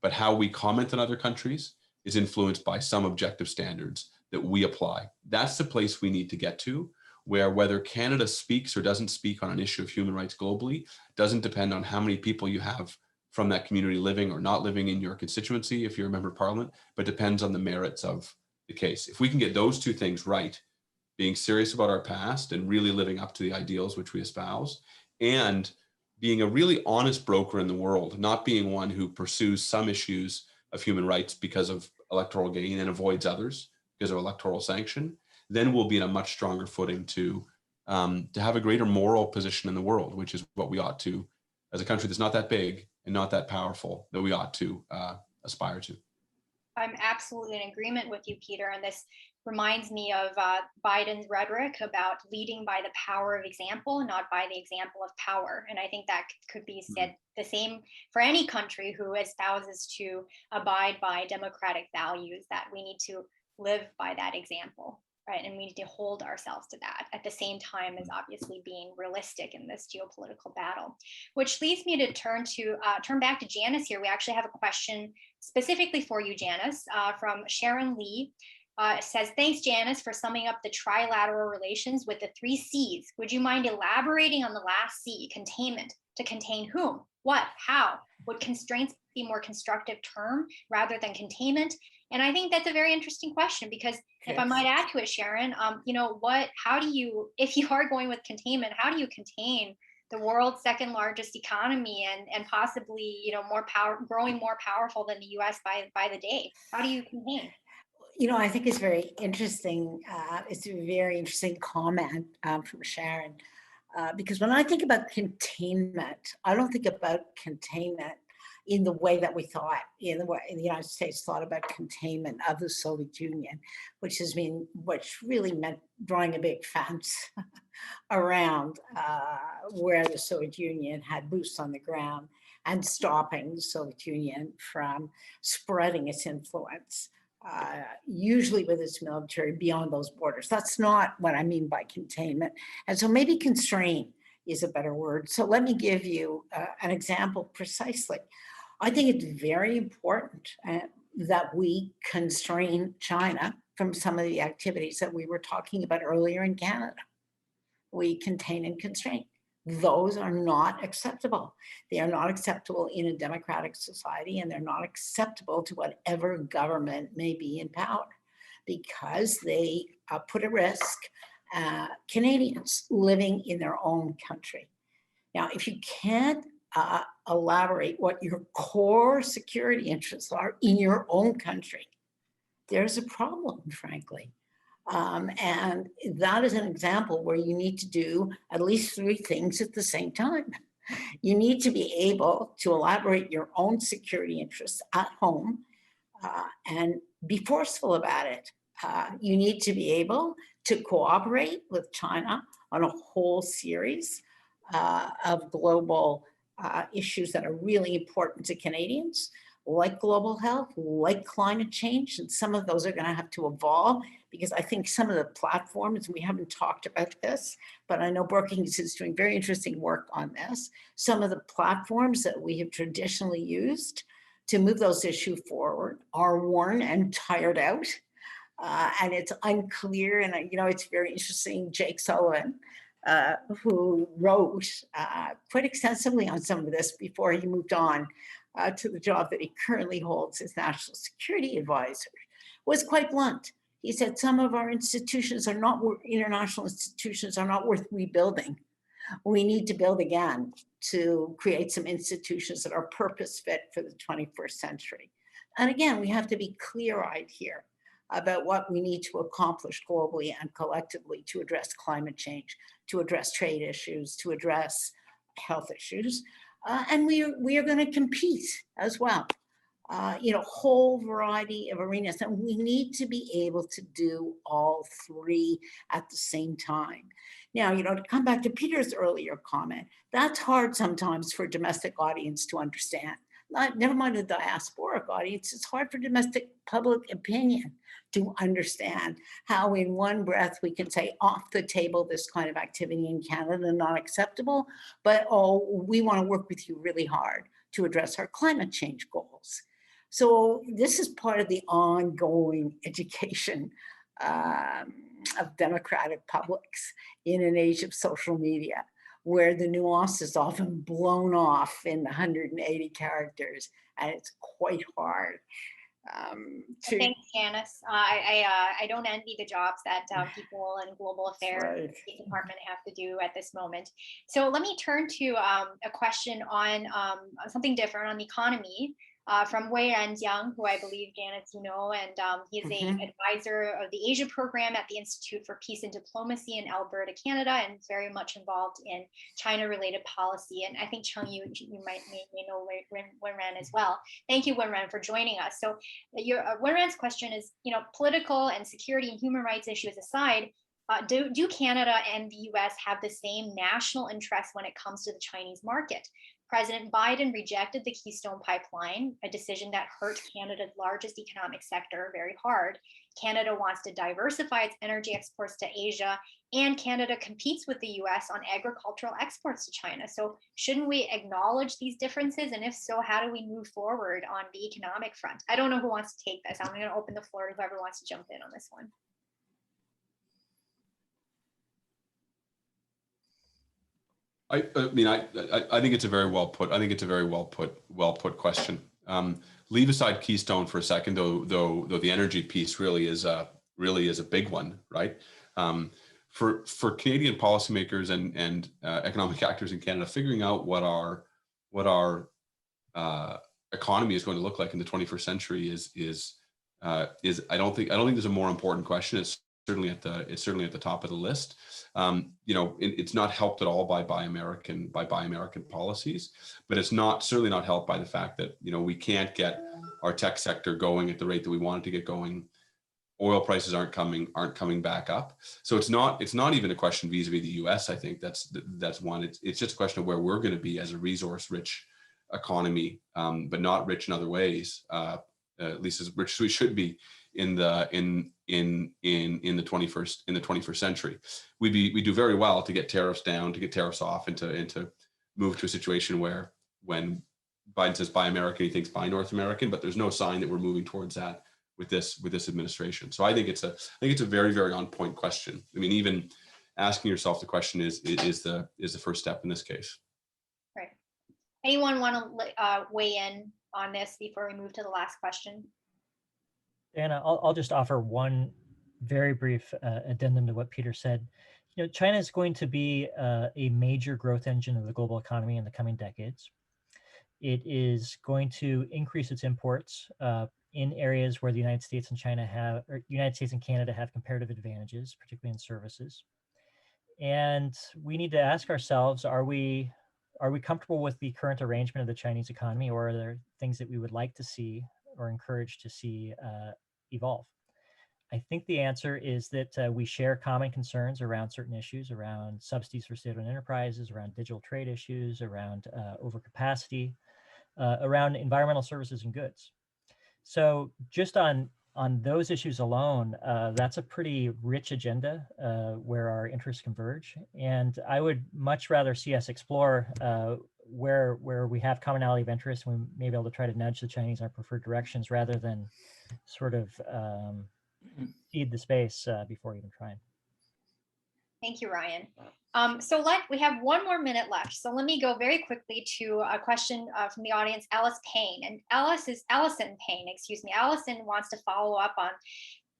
Speaker 5: but how we comment on other countries is influenced by some objective standards that we apply. That's the place we need to get to, where whether Canada speaks or doesn't speak on an issue of human rights globally doesn't depend on how many people you have from that community living or not living in your constituency, if you're a member of parliament, but depends on the merits of the case. If we can get those two things right, being serious about our past and really living up to the ideals which we espouse, and being a really honest broker in the world, not being one who pursues some issues of human rights because of electoral gain and avoids others because of electoral sanction, then we'll be in a much stronger footing to have a greater moral position in the world, which is what we ought to, as a country that's not that big and not that powerful, that we ought to aspire to.
Speaker 1: I'm absolutely in agreement with you, Peter. And this reminds me of Biden's rhetoric about leading by the power of example, not by the example of power. And I think that could be said the same for any country who espouses to abide by democratic values, that we need to live by that example, right? And we need to hold ourselves to that at the same time as obviously being realistic in this geopolitical battle. Which leads me to turn back to Janice here. We actually have a question specifically for you, Janice, from Sharon Lee. It says, thanks, Janice, for summing up the trilateral relations with the 3 C's. Would you mind elaborating on the last C, containment? To contain whom, what, how? Would constraints be a more constructive term rather than containment? And I think that's a very interesting question, because if I might add to it, Sharon, how do you, if you are going with containment, how do you contain the world's second largest economy and possibly, growing more powerful than the US by the day? How do you contain?
Speaker 3: I think it's very interesting. It's a very interesting comment from Sharon, because when I think about containment, I don't think about containment in the way that we thought, in the United States thought about containment of the Soviet Union, which really meant drawing a big fence around where the Soviet Union had boots on the ground and stopping the Soviet Union from spreading its influence, usually with its military beyond those borders. That's not what I mean by containment. And so maybe constraint is a better word. So let me give you an example precisely. I think it's very important that we constrain China from some of the activities that we were talking about earlier in Canada. We contain and constrain. Those are not acceptable. They are not acceptable in a democratic society, and they're not acceptable to whatever government may be in power, because they put at risk Canadians living in their own country. Now, if you can't elaborate what your core security interests are in your own country, there's a problem, frankly. And that is an example where you need to do at least 3 things at the same time. You need to be able to elaborate your own security interests at home and be forceful about it. You need to be able to cooperate with China on a whole series of global issues that are really important to Canadians, like global health, like climate change. And some of those are going to have to evolve, because I think some of the platforms, we haven't talked about this, but I know Brookings is doing very interesting work on this. Some of the platforms that we have traditionally used to move those issues forward are worn and tired out. And it's unclear. And, it's very interesting. Jake Sullivan, who wrote quite extensively on some of this before he moved on to the job that he currently holds as National Security Advisor, was quite blunt. He said, some of our institutions international institutions are not worth rebuilding. We need to build again to create some institutions that are purpose fit for the 21st century. And again, we have to be clear-eyed here about what we need to accomplish globally and collectively to address climate change, to address trade issues, to address health issues. And we are going to compete as well, whole variety of arenas. And we need to be able to do all 3 at the same time. Now, to come back to Peter's earlier comment, that's hard sometimes for a domestic audience to understand. Never mind the diasporic audience, it's hard for domestic public opinion to understand how in one breath we can say off the table this kind of activity in Canada, not acceptable, but we want to work with you really hard to address our climate change goals. So this is part of the ongoing education of democratic publics in an age of social media, where the nuance is often blown off in 180 characters, and it's quite hard.
Speaker 1: Thanks, Janice. I don't envy the jobs that people in global affairs department have to do at this moment. So let me turn to a question on something different, on the economy. from Wei Ranjiang, who I believe, Janice, you know, and he's an advisor of the Asia program at the Institute for Peace and Diplomacy in Alberta, Canada, and very much involved in China-related policy. And I think Chung, you may know Wenran as well. Thank you, Wenran, for joining us. So Wenran's question is, you know, political and security and human rights issues aside, do Canada and the US have the same national interests when it comes to the Chinese market? President Biden rejected the Keystone Pipeline, a decision that hurt Canada's largest economic sector very hard. Canada wants to diversify its energy exports to Asia, and Canada competes with the US on agricultural exports to China. So shouldn't we acknowledge these differences? And if so, how do we move forward on the economic front? I don't know who wants to take this. I'm going to open the floor to whoever wants to jump in on this one.
Speaker 5: I mean, I think it's a very well put. I think it's a very well put question. Leave aside Keystone for a second, though the energy piece really is a big one, right? For Canadian policymakers and economic actors in Canada, figuring out what our economy is going to look like in the 21st century is I don't think there's a more important question. It's certainly at the top of the list. You know, it's not helped at all by Buy American policies, but it's certainly not helped by the fact that, you know, we can't get our tech sector going at the rate that we want it to get going. Oil prices aren't coming back up. So it's not even a question vis-a-vis the US. I think that's one. It's just a question of where we're going to be as a resource-rich economy, but not rich in other ways, at least as rich as we should be in the 21st century. We do very well to get tariffs down, to get tariffs off, and to move to a situation where when Biden says Buy American, he thinks Buy North American, but there's no sign that we're moving towards that with this administration. So I think it's a very, very on point question. I mean, even asking yourself the question is the first step in this case.
Speaker 1: Right. Anyone want to weigh in on this before we move to the last question?
Speaker 4: Anna, I'll just offer one very brief addendum to what Peter said. You know, China is going to be a major growth engine of the global economy in the coming decades. It is going to increase its imports in areas where the United States and Canada have comparative advantages, particularly in services. And we need to ask ourselves, are we comfortable with the current arrangement of the Chinese economy, or are there things that we would like to see or encourage to see evolve? I think the answer is that we share common concerns around certain issues, around subsidies for state-owned enterprises, around digital trade issues, around overcapacity, around environmental services and goods. So just on those issues alone, that's a pretty rich agenda where our interests converge. And I would much rather see us explore where we have commonality of interest, we may be able to try to nudge the Chinese in our preferred directions rather than sort of seed the space before even trying.
Speaker 1: Thank you, Ryan. So we have one more minute left. So let me go very quickly to a question from the audience, Alice Payne. And Allison Payne, excuse me. Allison wants to follow up on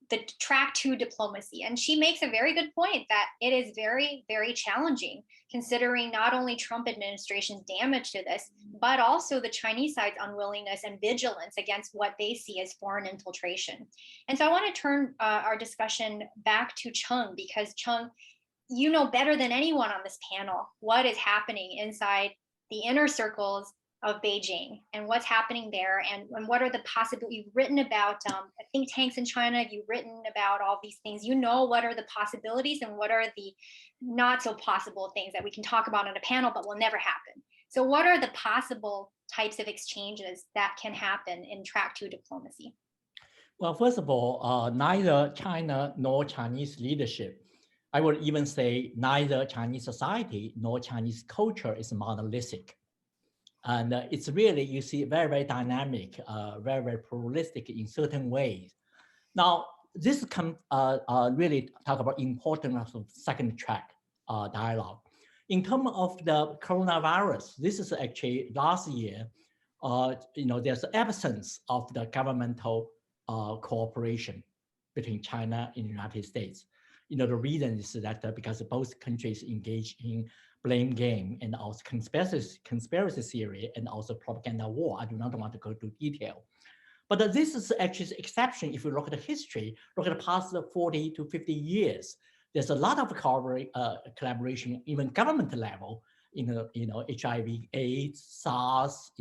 Speaker 1: the track to diplomacy. And she makes a very good point that it is very, very challenging, considering not only Trump administration's damage to this, but also the Chinese side's unwillingness and vigilance against what they see as foreign infiltration. And so I want to turn our discussion back to Chung, because Chung, you know better than anyone on this panel what is happening inside the inner circles of Beijing and what's happening there, and what are the possibilities. You've written about think tanks in China, you've written about all these things. You know what are the possibilities and what are the not so possible things that we can talk about on a panel but will never happen. So what are the possible types of exchanges that can happen in track to diplomacy?
Speaker 2: Well, first of all, neither China nor Chinese leadership, I would even say neither Chinese society nor Chinese culture is monolithic. And it's really, you see, very, very dynamic, very, very pluralistic in certain ways. Now, this can really talk about importance of second track dialogue. In terms of the coronavirus, this is actually last year, there's absence of the governmental cooperation between China and the United States. The reason is that because both countries engage in blame game and also conspiracy theory and also propaganda war. I do not want to go into detail. But this is actually an exception if you look at the history, look at the past 40 to 50 years. There's a lot of collaboration, even government level, HIV, AIDS, SARS,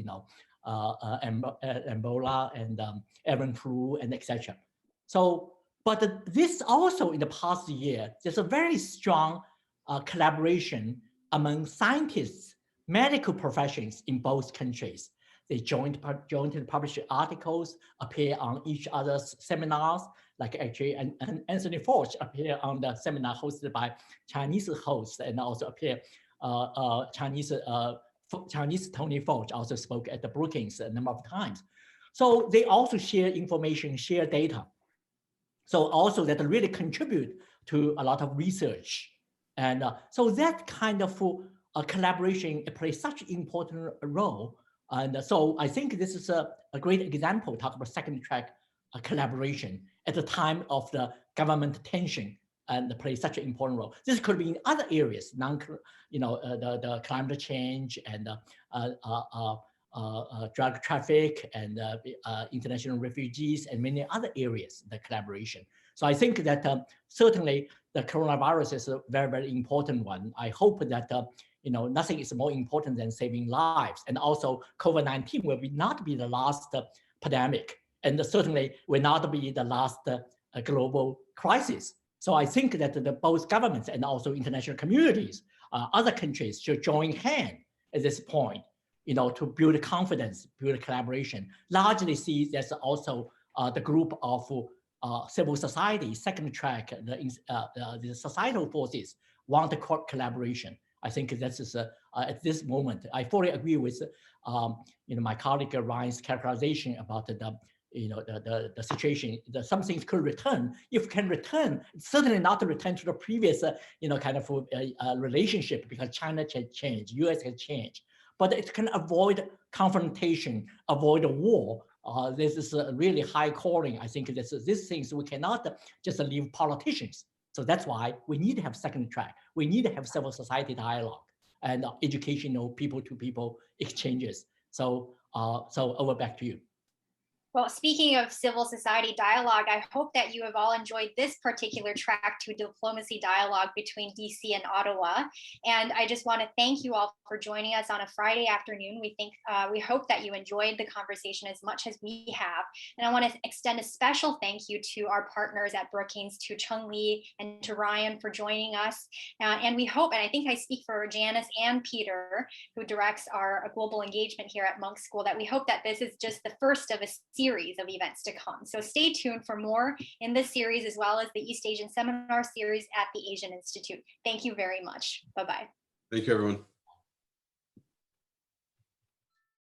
Speaker 2: Ebola and avian flu and etc. So, but this also in the past year, there's a very strong collaboration among scientists, medical professions in both countries. They jointly publish articles, appear on each other's seminars, like actually and Anthony Fauci appear on the seminar hosted by Chinese hosts and also appear Chinese Tony Fauci also spoke at the Brookings a number of times. So they also share information, share data. So also that really contribute to a lot of research. And so that kind of collaboration plays such an important role. And so I think this is a great example, talk about second track collaboration at the time of the government tension and play such an important role. This could be in other areas, the climate change and drug traffic and international refugees and many other areas, the collaboration. So I think that certainly the coronavirus is a very, very important one. I hope that nothing is more important than saving lives. And also COVID-19 will not be the last pandemic, and certainly will not be the last global crisis. So I think that both governments and also international communities, other countries should join hands at this point, to build confidence, build collaboration. Largely see there's also the group of civil society, second track, the societal forces want the collaboration. I think this is at this moment, I fully agree with my colleague Ryan's characterization about the situation. That some things could return. If can return, certainly not to return to the previous kind of relationship, because China can change, US can change, but it can avoid confrontation, avoid a war. This is a really high calling. I think these things we cannot just leave politicians. So that's why we need to have second track. We need to have civil society dialogue and educational people-to-people exchanges. So over back to you.
Speaker 1: Well, speaking of civil society dialogue, I hope that you have all enjoyed this particular track to diplomacy dialogue between DC and Ottawa. And I just want to thank you all for joining us on a Friday afternoon. We hope that you enjoyed the conversation as much as we have. And I want to extend a special thank you to our partners at Brookings, to Chung Lee and to Ryan for joining us. And we hope, and I think I speak for Janice and Peter, who directs our global engagement here at Munk School, that we hope that this is just the first of a series of events to come. So stay tuned for more in this series, as well as the East Asian Seminar Series at the Asian Institute. Thank you very much. Bye-bye.
Speaker 5: Thank you, everyone.